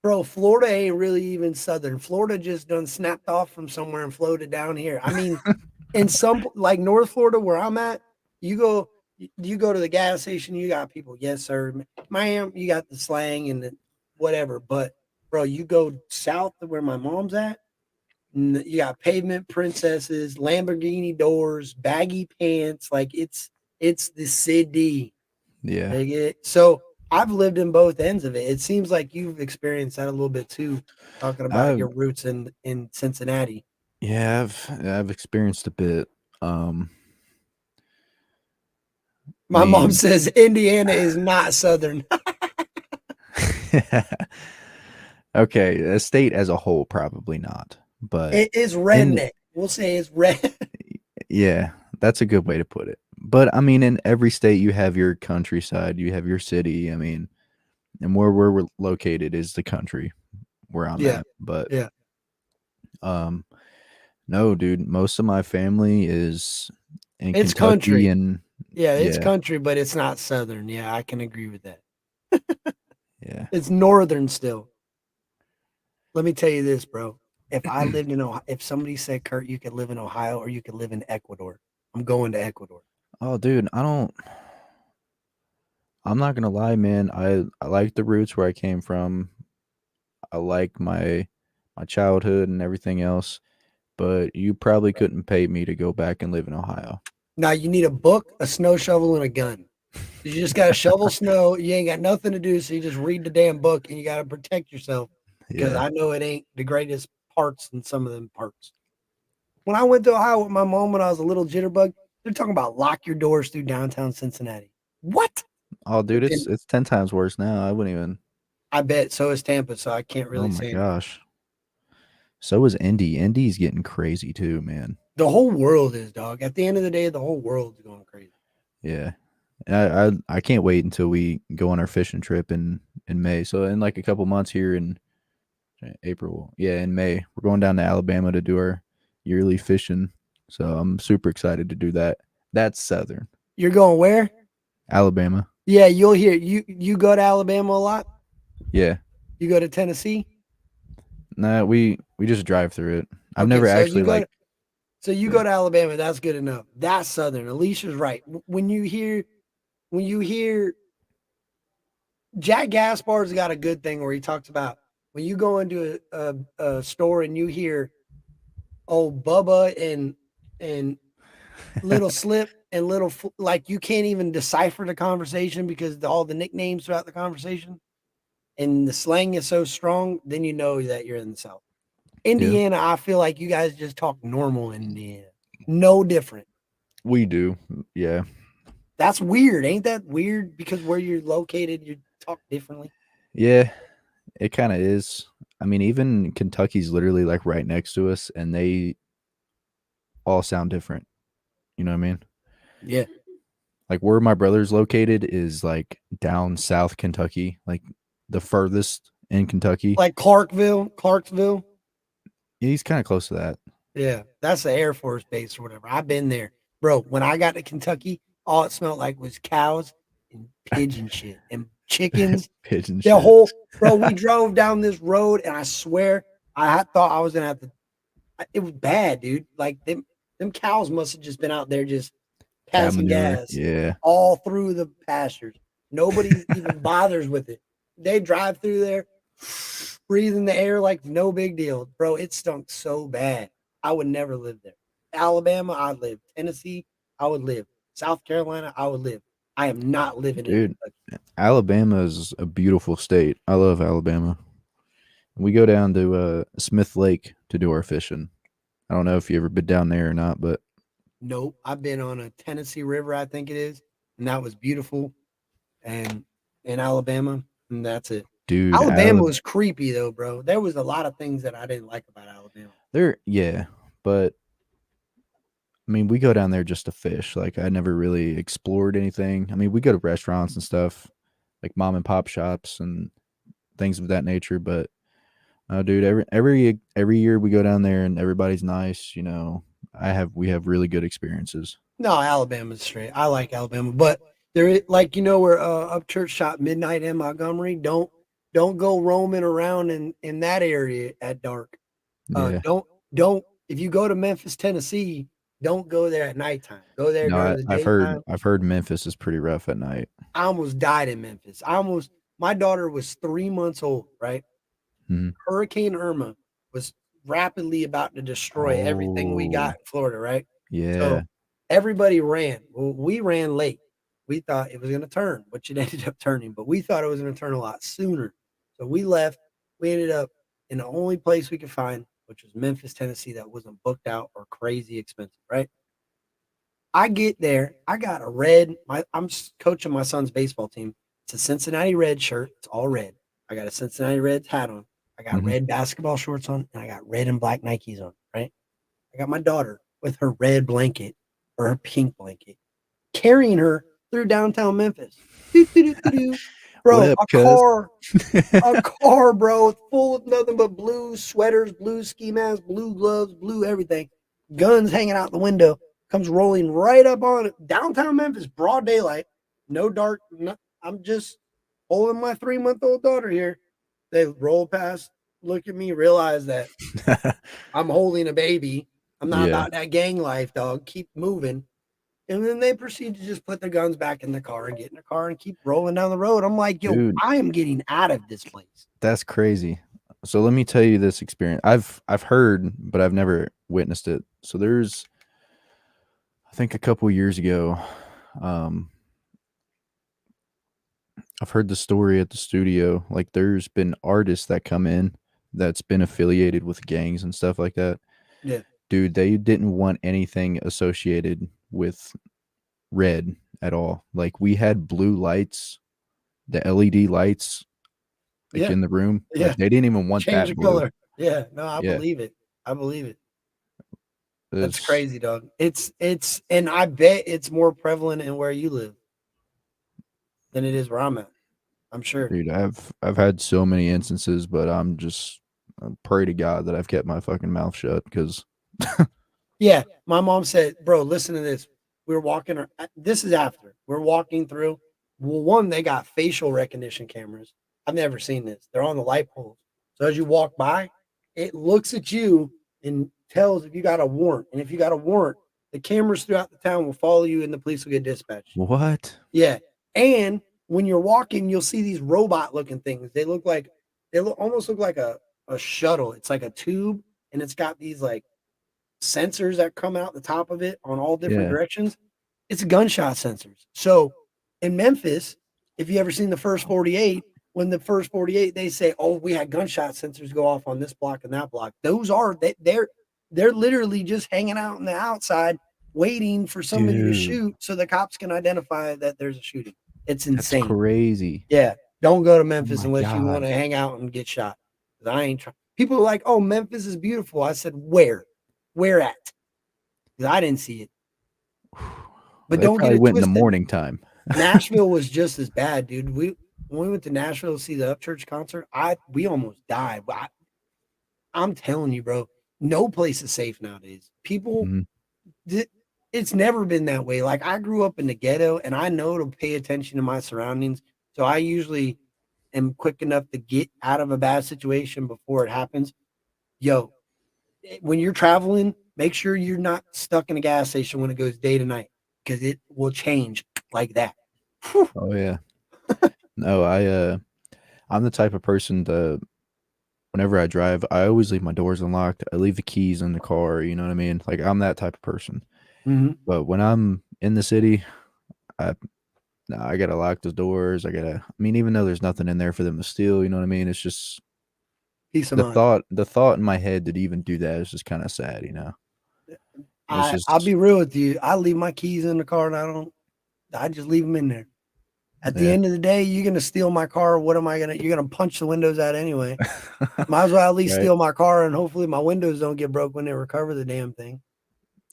Bro, Florida ain't really even southern. Florida just done snapped off from somewhere and floated down here. I mean, in some like North Florida where I'm at, you go you go to the gas station, you got people, yes, sir, ma'am, you got the slang and the whatever. But bro, you go south to where my mom's at, you got pavement princesses, Lamborghini doors, baggy pants, like it's the city. Yeah. Dig it? So I've lived in both ends of it. It seems like you've experienced that a little bit too, talking about I've your roots in Cincinnati. yeah, I've experienced a bit. Um, I My mom mean, says Indiana is not southern. okay, a state as a whole, probably not. But It is in redneck. We'll say it's red. yeah, that's a good way to put it. But I mean, in every state, you have your countryside, you have your city. I mean, and where we're located is the country where I'm Yeah, at. But yeah. um, no, dude, most of my family is in It's Kentucky, country. and Yeah, it's yeah, country, but it's not southern. Yeah, I can agree with that. yeah. It's northern still. Let me tell you this, bro. If I lived in Ohio, if somebody said, Kurt, you could live in Ohio or you could live in Ecuador, I'm going to Ecuador. Oh, dude, I'm not gonna lie, man. I like the roots where I came from. I like my childhood and everything else, but you probably couldn't pay me to go back and live in Ohio. Now you need a book, a snow shovel, and a gun. You just got to shovel snow. You ain't got nothing to do, so you just read the damn book, and you got to protect yourself because Yeah. I know it ain't the greatest parts in some of them parts. When I went to Ohio with my mom when I was a little jitterbug, they're talking about lock your doors through downtown Cincinnati. What? Oh, dude, But then it's 10 times worse now. I wouldn't even. I bet so is Tampa, so I can't Oh really my say anything. gosh. So is Indy. Indy's getting crazy too, man. The whole world is, dog. At the end of the day, the whole world's going crazy. Yeah. I can't wait until we go on our fishing trip in May. So in like a couple months here in April. Yeah, in May. We're going down to Alabama to do our yearly fishing. So I'm super excited to do that. That's southern. You're going where? Alabama. Yeah, you'll hear you go to Alabama a lot. Yeah. You go to Tennessee. Nah, we just drive through it. I've Okay, never so actually like you yeah. go to Alabama. That's good enough. That's Southern. Alicia's right. When you hear Jack Gaspar's got a good thing where he talks about when you go into a store and you hear old Bubba and Little Slip and like you can't even decipher the conversation because all the nicknames throughout the conversation and the slang is so strong. Then you know that you're in the South. Yeah. Indiana, I feel like you guys just talk normal in Indiana. No different. We do. Yeah. That's weird. Ain't that weird? Because where you're located, you talk differently. Yeah, it kind of is. I mean, even Kentucky's literally like right next to us and they all sound different. You know what I mean? Yeah. Like where my brother's located is like down South Kentucky, like the furthest in Kentucky. Like Clarksville. He's kind of close to that. Yeah. That's the Air Force base or whatever. I've been there. Bro, when I got to Kentucky, all it smelled like was cows and pigeon shit and chickens. Pigeon The shit. whole bro, we drove down this road and I swear thought I was gonna have to it was bad, dude. Like them cows must have just been out there just Cat passing manure. gas Yeah. all through the pastures. Nobody even bothers with it. They drive through there, breathing the air like no big deal. Bro, it stunk so bad. I would never live there. Alabama, I'd live. Tennessee, I would live. South Carolina, I would live. I am not living in Dude, Kentucky. Alabama is a beautiful state. I love Alabama. We go down to Smith Lake to do our fishing. I don't know if you ever been down there or not, but Nope. I've been on a Tennessee River, I think it is, and that was beautiful. And in Alabama, and that's it. dude, Alabama was creepy though, bro. There was a lot of things that I didn't like about Alabama. yeah, but I mean, we go down there just to fish. Like, I never really explored anything. I mean, we go to restaurants and stuff, like mom and pop shops and things of that nature. But, dude, every year we go down there and everybody's nice. You know, we have really good experiences. No, Alabama's straight. I like Alabama, but there is like where up church shop midnight in Montgomery. Don't go roaming around in that area at dark. Yeah. Don't if you go to Memphis, Tennessee, don't go there at nighttime. Go there No, during the daytime. I've heard Memphis is pretty rough at night. I almost died in Memphis. My daughter was 3 months old, right? Mhm. Hurricane Irma was rapidly about to destroy everything we Oh, got in Florida, right? yeah. So everybody ran. Well, we ran late. We thought it was going to turn, which it ended up turning, but we thought it was going to turn a lot sooner. So we left. We ended up in the only place we could find, which was Memphis, Tennessee, that wasn't booked out or crazy expensive, right? I get there. I got a red. I'm coaching my son's baseball team. It's a Cincinnati Red shirt. It's all red. I got a Cincinnati Reds hat on. I got Mhm. red basketball shorts on, and I got red and black Nikes on. Right. I got my daughter with her red blanket or her pink blanket, carrying her through downtown Memphis. Doo, doo, doo, doo, doo. What Bro, up, cuz? a car, bro, full of nothing but blue sweaters, blue ski masks, blue gloves, blue everything, guns hanging out the window, comes rolling right up on it. Downtown Memphis, broad daylight, no dark. No, I'm just holding my 3-month-old daughter here. They roll past, look at me, realize that I'm holding a baby. I'm not Yeah. about that gang life, dog. Keep moving. And then they proceed to just put their guns back in the car and get in the car and keep rolling down the road. I'm like, yo, Dude, I am getting out of this place. that's crazy. So let me tell you this experience. I've heard, but I've never witnessed it. So there's I think a couple years ago, um, I've heard the story at the studio. Like, there's been artists that come in that's been affiliated with gangs and stuff like that. Yeah. Dude, they didn't want anything associated with red at all. Like, we had blue lights, the LED lights, like, Yeah. in the room. Yeah. Like, they didn't even want Change that the blue. color. Yeah. No, I Yeah. believe it. I believe it. That's It's crazy, dog. And I bet it's more prevalent in where you live than it is where I'm at. I'm sure. Dude, I've had so many instances, but I pray to God that I've kept my fucking mouth shut because Yeah, my mom said, "Bro, listen to this. We're walking. This is after we're walking through. Well, one, they got facial recognition cameras. I've never seen this. They're on the light poles. So as you walk by, it looks at you and tells if you got a warrant. And if you got a warrant, the cameras throughout the town will follow you, and the police will get dispatched. what? Yeah, and when you're walking, you'll see these robot-looking things. Almost look like a shuttle. It's like a tube, and it's got these like sensors that come out the top of it on all different Yeah. directions. It's gunshot sensors. So in Memphis, if you ever seen the first 48, when the first 48 they say, "Oh, we had gunshot sensors go off on this block and that block." Those are they're literally just hanging out on the outside waiting for somebody to Dude, shoot so the cops can identify that there's a shooting. It's that's insane. crazy. Yeah. Don't go to Oh Memphis my unless you want God. to hang out and get shot. 'Cause I ain't trying. People are like, "Oh, Memphis is beautiful." I said, "Where? Where at?" Because I didn't see it. Well, But they don't get probably it went in the twisted. morning time. Nashville was just as bad, dude. When we went to Nashville to see the Upchurch concert, we almost died. I'm telling you, bro, no place is safe nowadays. People, Mhm. it's never been that way. Like I grew up in the ghetto, and I know to pay attention to my surroundings. So I usually am quick enough to get out of a bad situation before it happens. Yo, when you're traveling, make sure you're not stuck in a gas station when it goes day to night because it will change like that. Whew. Oh yeah. No, I'm the type of person to whenever I drive, I always leave my doors unlocked. I leave the keys in the car, you know what I mean? Like, I'm that type of person. Mhm. But when I'm in the city, I nah, I gotta lock the doors. I mean, even though there's nothing in there for them to steal, you know what I mean? It's just Peace of mind. the thought in my head to even do that is just kind of sad, you know. It's I'll just be real with you. I leave my keys in the car and I just leave them in there. At the yeah. end of the day, you're gonna steal my car. What am I gonna? You're gonna punch the windows out anyway. Might as well at least Right. steal my car and hopefully my windows don't get broke when they recover the damn thing.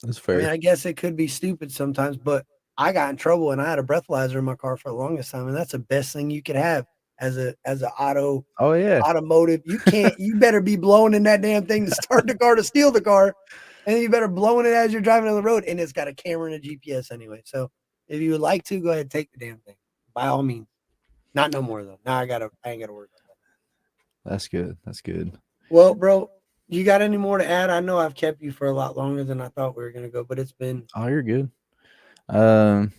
That's I mean, fair. I guess it could be stupid sometimes, but I got in trouble and I had a breathalyzer in my car for the longest time, and that's the best thing you could have as a Oh yeah. automotive. You better be blowing in that damn thing to start the car to steal the car, and then you better blowing it as you're driving on the road, and it's got a camera and a GPS anyway. So if you would like to, go ahead and take the damn thing by all means. Not no more though. Now I ain't gotta worry about that. That's good. That's good. Well, bro, you got any more to add? I know I've kept you for a lot longer than I thought we were gonna go, but it's been Oh, you're good. Um,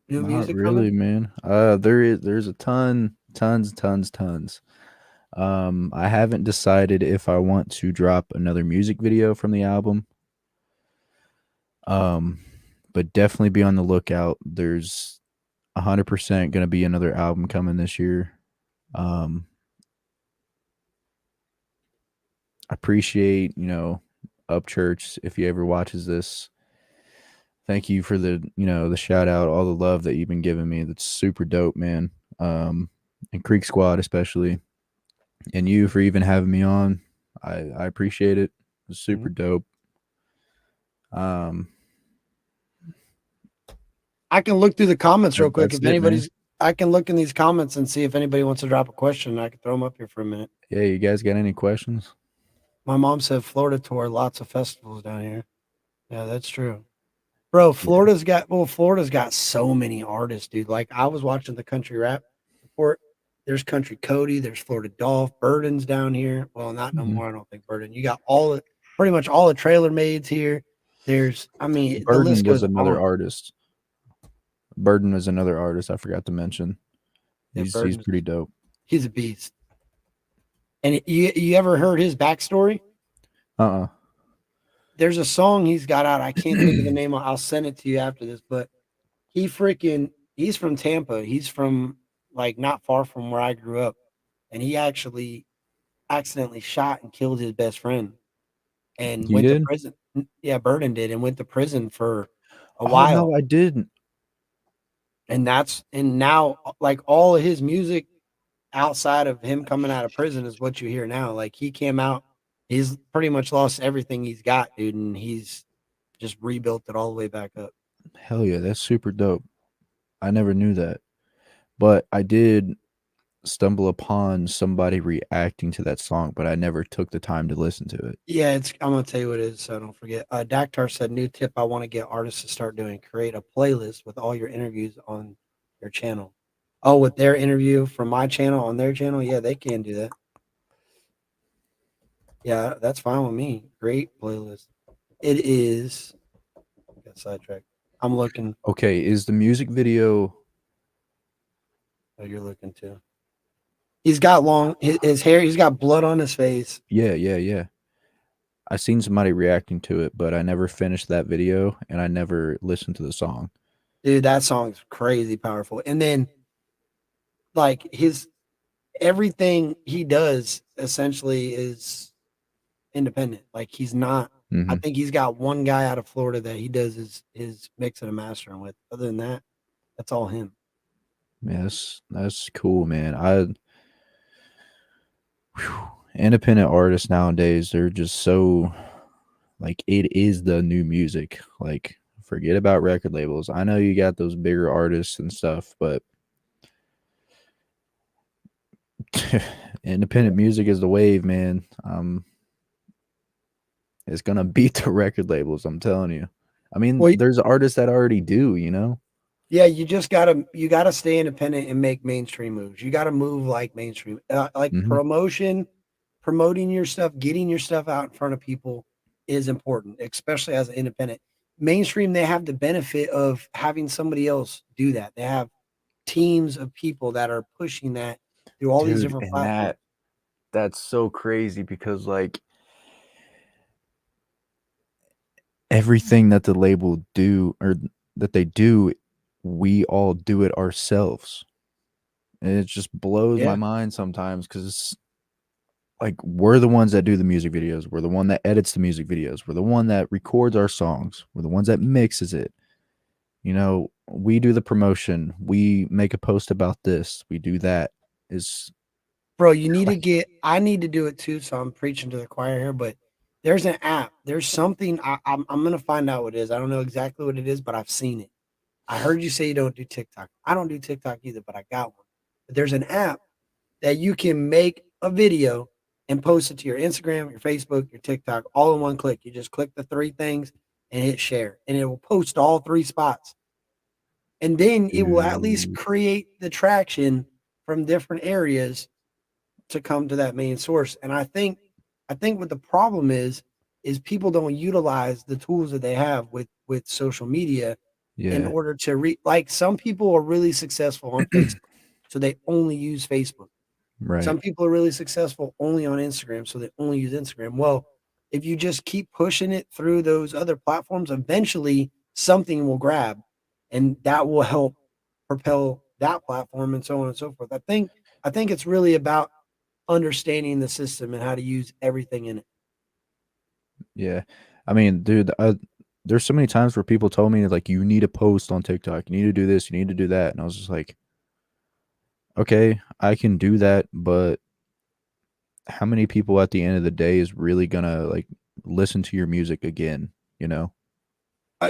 new Not music coming. really, man. There's a tons. I haven't decided if I want to drop another music video from the album. Um, but definitely be on the lookout. There's 100% gonna be another album coming this year. Um, appreciate, Upchurch, if he ever watches this. Thank you for the shout out, all the love that you've been giving me. That's super dope, man. And Creek Squad especially, and you for even having me on. I appreciate it. It's super Mhm. dope. Um, I can look through the comments real quick. that's If it, man. anybody's, I can look in these comments and see if anybody wants to drop a question. I can throw them up here for a minute. Yeah, you guys got any questions? My mom said Florida tour, lots of festivals down here. Yeah, that's true. Bro, Yeah. Florida's got so many artists, dude. Like I was watching the country rap report. There's Country Cody, there's Florida Dolph, Burden's down here. Well, not no Mhm. more, I don't think Burden. You got pretty much all the trailer maids here. I mean, the Burden list was goes another on. artist. Burden was another artist I forgot to mention. Yeah, He's Burden's pretty dope. he's a beast. And you ever heard his backstory? Uh There's a song he's got out. I can't think of the uh name. I'll send it to you after this, but he's from Tampa. He's from like not far from where I grew up. And he actually accidentally shot and killed his best friend and He went to did? prison. Yeah, Burden did and went to prison for a Oh no, while. I didn't. And now like all of his music outside of him coming out of prison is what you hear now. Like he came out, he's pretty much lost everything he's got, dude, and he's just rebuilt it all the way back up. Hell yeah, that's super dope. I never knew that. But I did stumble upon somebody reacting to that song, but I never took the time to listen to it. Yeah, I'm gonna tell you what it is, so don't forget. Dactar said, "New tip: I want to get artists to start doing. Create a playlist with all your interviews on your channel. Oh, with their interview from my channel on their channel, yeah, they can do that. Yeah, that's fine with me. Great playlist. It is. Got sidetracked. I'm looking. Okay, is the music video Oh, you're looking too. He's got his hair. He's got blood on his face, yeah. I seen somebody reacting to it, but I never finished that video and I never listened to the song. dude. That song's crazy powerful. And then like his everything he does essentially is independent. Like he's not. I Mhm. think he's got one guy out of Florida that he does his mixing and mastering with. Other than that, that's all him. Yeah, that's cool, man. Whew, independent artists nowadays, they're just so like it is the new music. Like forget about record labels. I know you got those bigger artists and stuff, but independent music is the wave, man. It's gonna beat the record labels. I'm telling you. I mean, Well, there's artists that already do, you know. yeah, you gotta stay independent and make mainstream moves. You gotta move like mainstream, like Hmm. promoting your stuff, getting your stuff out in front of people is important, especially as an independent. Mainstream, they have the benefit of having somebody else do that. They have teams of people that are pushing that through all these dude, different and platforms. that's so crazy because like everything that the label do or that they do, we all do it ourselves. And it just blows my Yeah, mind sometimes because like we're the ones that do the music videos. We're the one that edits the music videos. We're the one that records our songs. We're the ones that mixes it. You know, we do the promotion. We make a post about this. We do that. Is bro, you need to like get. I need to do it too. So I'm preaching to the choir here, but there's an app. There's something. I'm gonna find out what it is. I don't know exactly what it is, but I've seen it. I heard you say you don't do TikTok. I don't do TikTok either, but I got one. But there's an app that you can make a video and post it to your Instagram, your Facebook, your TikTok, all in one click. You just click the three things and hit share, and it will post all three spots. And then it will at least dude. create the traction from different areas to come to that main source. And I think what the problem is people don't utilize the tools that they have with social media in Yeah. order to like some people are really successful on Facebook, so they only use Facebook. Right. Some people are really successful only on Instagram, so they only use Instagram. Well, if you just keep pushing it through those other platforms, eventually something will grab and that will help propel that platform and so on and so forth. I think it's really about understanding the system and how to use everything in it. Yeah. I mean, dude, there's so many times where people told me like you need to post on TikTok, you need to do this, you need to do that, and I was just like, okay, I can do that, but how many people at the end of the day is really gonna like listen to your music again? You know?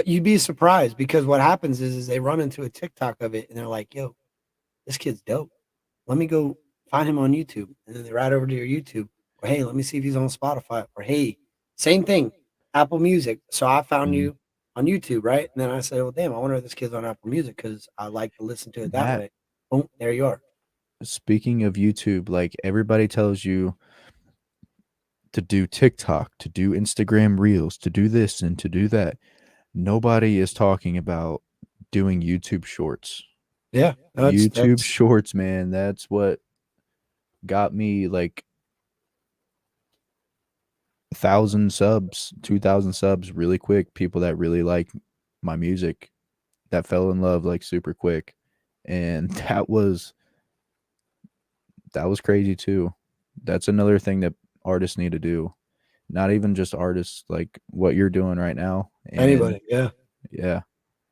You'd be surprised because what happens is they run into a TikTok of it and they're like, "Yo, this kid's dope. Let me go find him on YouTube." And then they ride over to your YouTube. Or hey, let me see if he's on Spotify. Or hey, same thing, Apple Music. So I found Mhm. you on YouTube, right? And then I say, well, damn, I wonder if this kid's on Apple Music because I like to listen to it that That way. Boom, there you are. speaking of YouTube, like everybody tells you to do TikTok, to do Instagram Reels, to do this and to do that. Nobody is talking about doing YouTube Shorts. Yeah, YouTube that's Shorts, man, that's what got me like 1,000 subs, 2,000 subs really quick. People that really like my music that fell in love like super quick. And that was crazy too. That's another thing that artists need to do. Not even just artists like what you're doing right now. And anybody. Yeah. yeah.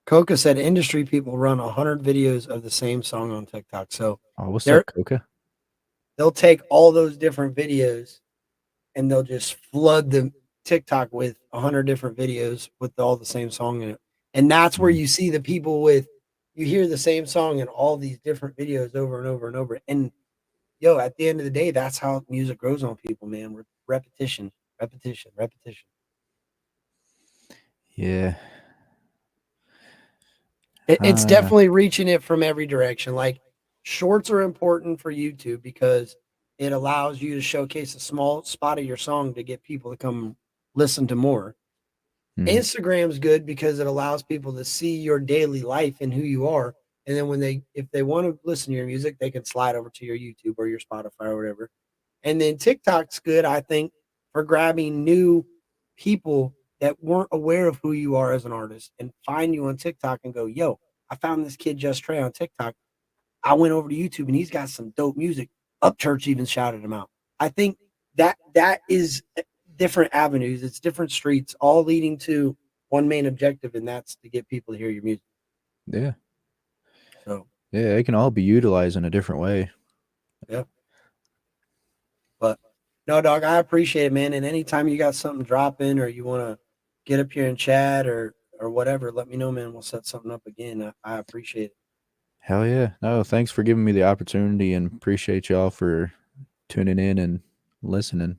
Coca said industry people run 100 videos of the same song on TikTok. So Oh, what's they're up, Coca? they'll take all those different videos and they'll just flood the TikTok with 100 different videos with all the same song in it. And that's where Mhm. you see the people with you hear the same song in all these different videos over and over and over. And yo, at the end of the day, that's how music grows on people, man. Repetition, repetition, repetition. Yeah. It's Uh, definitely reaching it from every direction. Like shorts are important for YouTube because it allows you to showcase a small spot of your song to get people to come listen to more. mhm. Instagram's good because it allows people to see your daily life and who you are. And then if they want to listen to your music, they can slide over to your YouTube or your Spotify or whatever. And then TikTok's good, I think, for grabbing new people that weren't aware of who you are as an artist and find you on TikTok and go, yo, I found this kid Just Trae on TikTok. I went over to YouTube and he's got some dope music. Upchurch even shouted him out. I think that is different avenues. It's different streets, all leading to one main objective, and that's to get people to hear your music. Yeah. So Yeah, it can all be utilized in a different way. yeah, but no, dog, I appreciate it, man. And anytime you got something dropping or you want to get up here and chat or whatever, let me know, man. We'll set something up again. I appreciate it. Hell yeah. No, thanks for giving me the opportunity and appreciate y'all for tuning in and listening.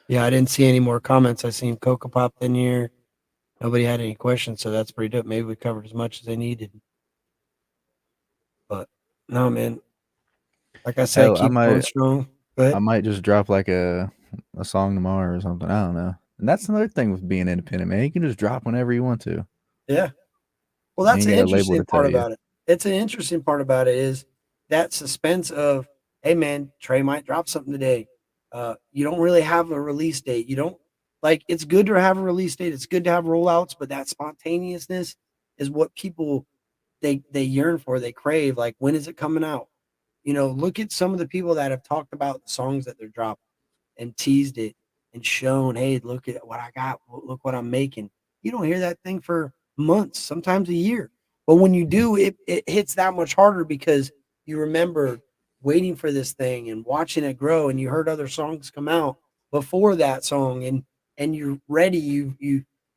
Yeah, I didn't see any more comments. I seen Coca popped in here. Nobody had any questions, so that's pretty dope. Maybe we covered as much as they needed. But no, man. Like I said, Hell, keep going strong. Go I ahead. might just drop like a song tomorrow or something. I don't know. And that's another thing with being independent, man. You can just drop whenever you want to. Yeah. Well, You that's ain't the got a label interesting to tell part you. about it. It's an interesting part about it is that suspense of hey man, Trey might drop something today. You don't really have a release date. You don't like it's good to have a release date. It's good to have rollouts, but that spontaneousness is what people they yearn for, they crave. Like, when is it coming out? Look at some of the people that have talked about the songs that they're dropping and teased it and shown, hey, look at what I got, look what I'm making. You don't hear that thing for months, sometimes a year. But when you do, it hits that much harder because you remember waiting for this thing and watching it grow, and you heard other songs come out before that song, and you're ready.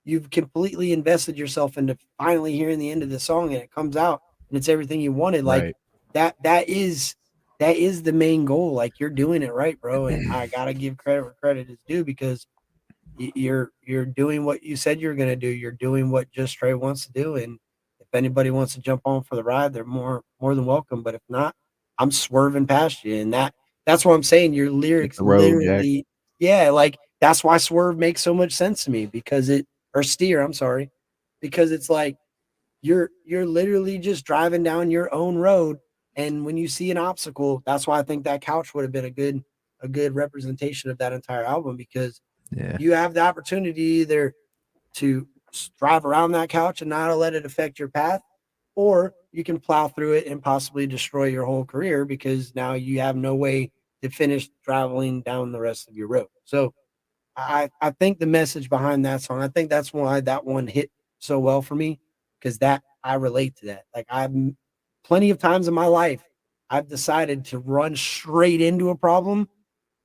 You've completely invested yourself into finally hearing the end of the song, and it comes out and it's everything you wanted. Like, Right. that is the main goal. Like, you're doing it right, bro, and I gotta give credit where credit is due because you're doing what you said you're gonna do. You're doing what Just Trae wants to do, and if anybody wants to jump on for the ride, they're more than welcome. But if not, I'm swerving past you, and that's what I'm saying. Your Hit lyrics the road, Jack. literally, yeah, like that's why Swerve makes so much sense to me because it or Steer, I'm sorry, because it's like you're literally just driving down your own road, and when you see an obstacle, that's why I think that couch would have been a good representation of that entire album because Yeah. you have the opportunity either to drive around that couch and not let it affect your path, or you can plow through it and possibly destroy your whole career because now you have no way to finish traveling down the rest of your road. So I think the message behind that song, I think that's why that one hit so well for me because that I relate to that. Like, I've plenty of times in my life I've decided to run straight into a problem,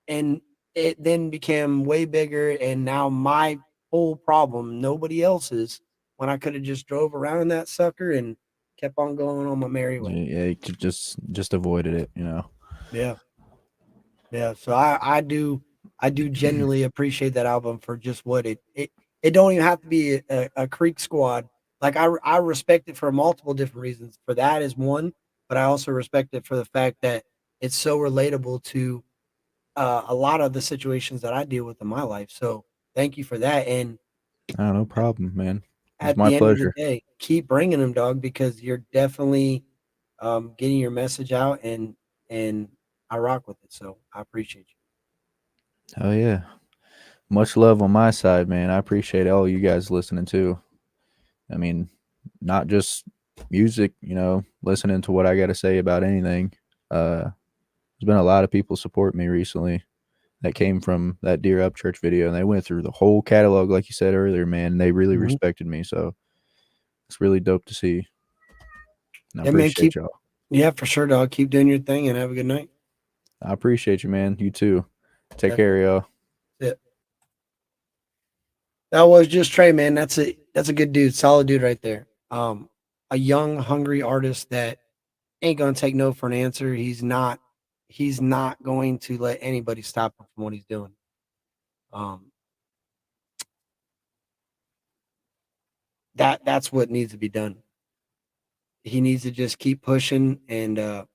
and it then became way bigger, and now my whole problem, nobody else's, when I could have just drove around that sucker and kept on going on my merry way. Yeah, you could just avoided it, you know. Yeah. Yeah, so I do genuinely appreciate that album for just what it don't even have to be a Creek Squad. Like, I respect it for multiple different reasons. For that is one, but I also respect it for the fact that it's so relatable to a lot of the situations that I deal with in my life. So thank you for that. And Oh, no at, problem, man. It's at my the end of the pleasure. day, keep bringing them, dog, because you're definitely getting your message out, and I rock with it. So I appreciate you. Oh yeah. Much love on my side, man. I appreciate all you guys listening too. I mean, not just music, listening to what I got to say about anything. There's been a lot of people support me recently that came from that Dear Up Church video, and they went through the whole catalog, like you said earlier, man. And they really Mhm. respected me, so it's really dope to see. And I Yeah, man, appreciate keep y'all. yeah, for sure, dog. Keep doing your thing and have a good night. I appreciate you, man. You too. Take care, Definitely. y'all. That's it. That was Just Trey, man. That's a good dude, solid dude right there. A young, hungry artist that ain't gonna take no for an answer. He's not going to let anybody stop him from what he's doing. Um, that's what needs to be done. He needs to just keep pushing and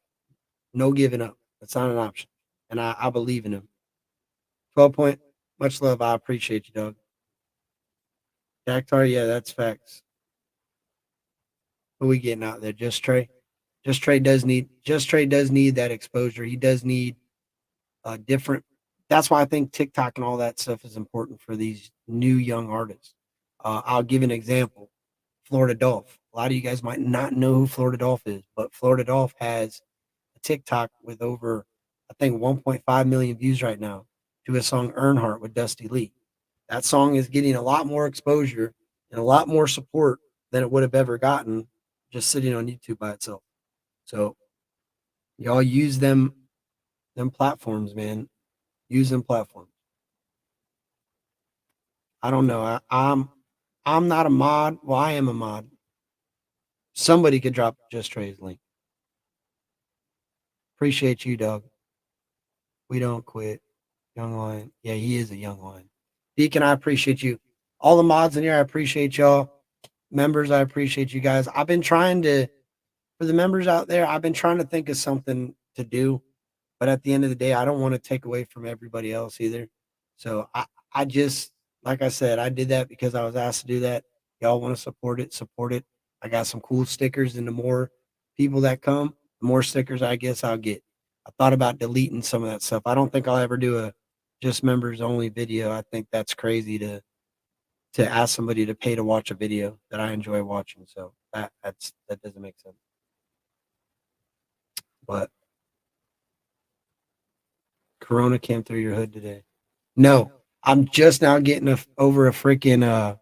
no giving up. That's not an option. And I believe in him. 12 point, much love. I appreciate you, dog. Cactar, yeah, that's facts. Who we getting out there? Just Trey. Just Trey does need that exposure. He does need different. That's why I think TikTok and all that stuff is important for these new young artists. I'll give an example. Florida Dolph. A lot of you guys might not know who Florida Dolph is, but Florida Dolph has a TikTok with over, I think, 1.5 million views right now to his song Earnhardt with Dusty Lee. That song is getting a lot more exposure and a lot more support than it would have ever gotten just sitting on YouTube by itself. So y'all use them platforms, man. Use them platforms. I don't know. I'm not a mod. Well, I am a mod. Somebody could drop Just Trey's link. Appreciate you, dog. We don't quit. Young lion. Yeah, he is a young lion. Deacon, I appreciate you. All the mods in here, I appreciate y'all. Members, I appreciate you guys. I've been trying to, for the members out there, I've been trying to think of something to do. But at the end of the day, I don't want to take away from everybody else either. So I just, like I said, I did that because I was asked to do that. Y'all want to support it, support it. I got some cool stickers, and the more people that come, the more stickers I guess I'll get. I thought about deleting some of that stuff. I don't think I'll ever do a just members only video. I think that's crazy to ask somebody to pay to watch a video that I enjoy watching. So that doesn't make sense. But Corona came through your hood today. No, I'm just now getting over a freaking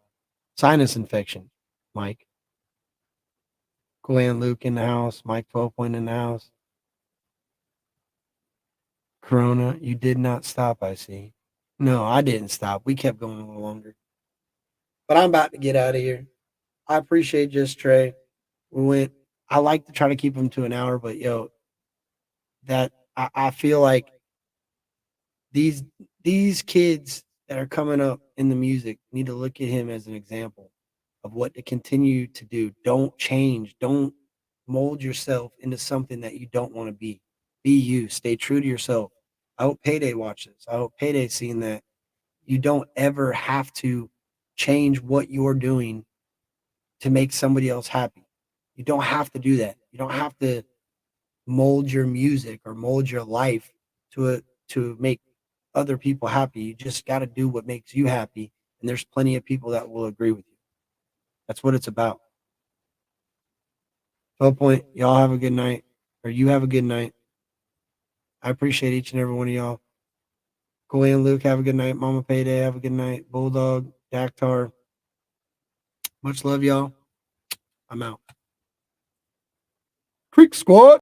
sinus infection, Mike. Glenn Luke in the house. Mike 12 Point in the house. Corona, you did not stop, I see. No, I didn't stop. We kept going a little longer. But I'm about to get out of here. I appreciate Just Trae. We went, I like to try to keep them to an hour, but yo, that I feel like these these kids that are coming up in the music need to look at him as an example of what to continue to do. Don't change. Don't mold yourself into something that you don't want to be. Be you. Stay true to yourself. I hope Payday watches. I hope Payday seeing that you don't ever have to change what you're doing to make somebody else happy. You don't have to do that. You don't have to mold your music or mold your life to make other people happy. You just got to do what makes you happy, and there's plenty of people that will agree with you. That's what it's about. 12 Point, y'all have a good night, or you have a good night. I appreciate each and every one of y'all. Koi and Luke, have a good night. Mama Payday, have a good night. Bulldog, Dactar, much love, y'all. I'm out. Creek Squad.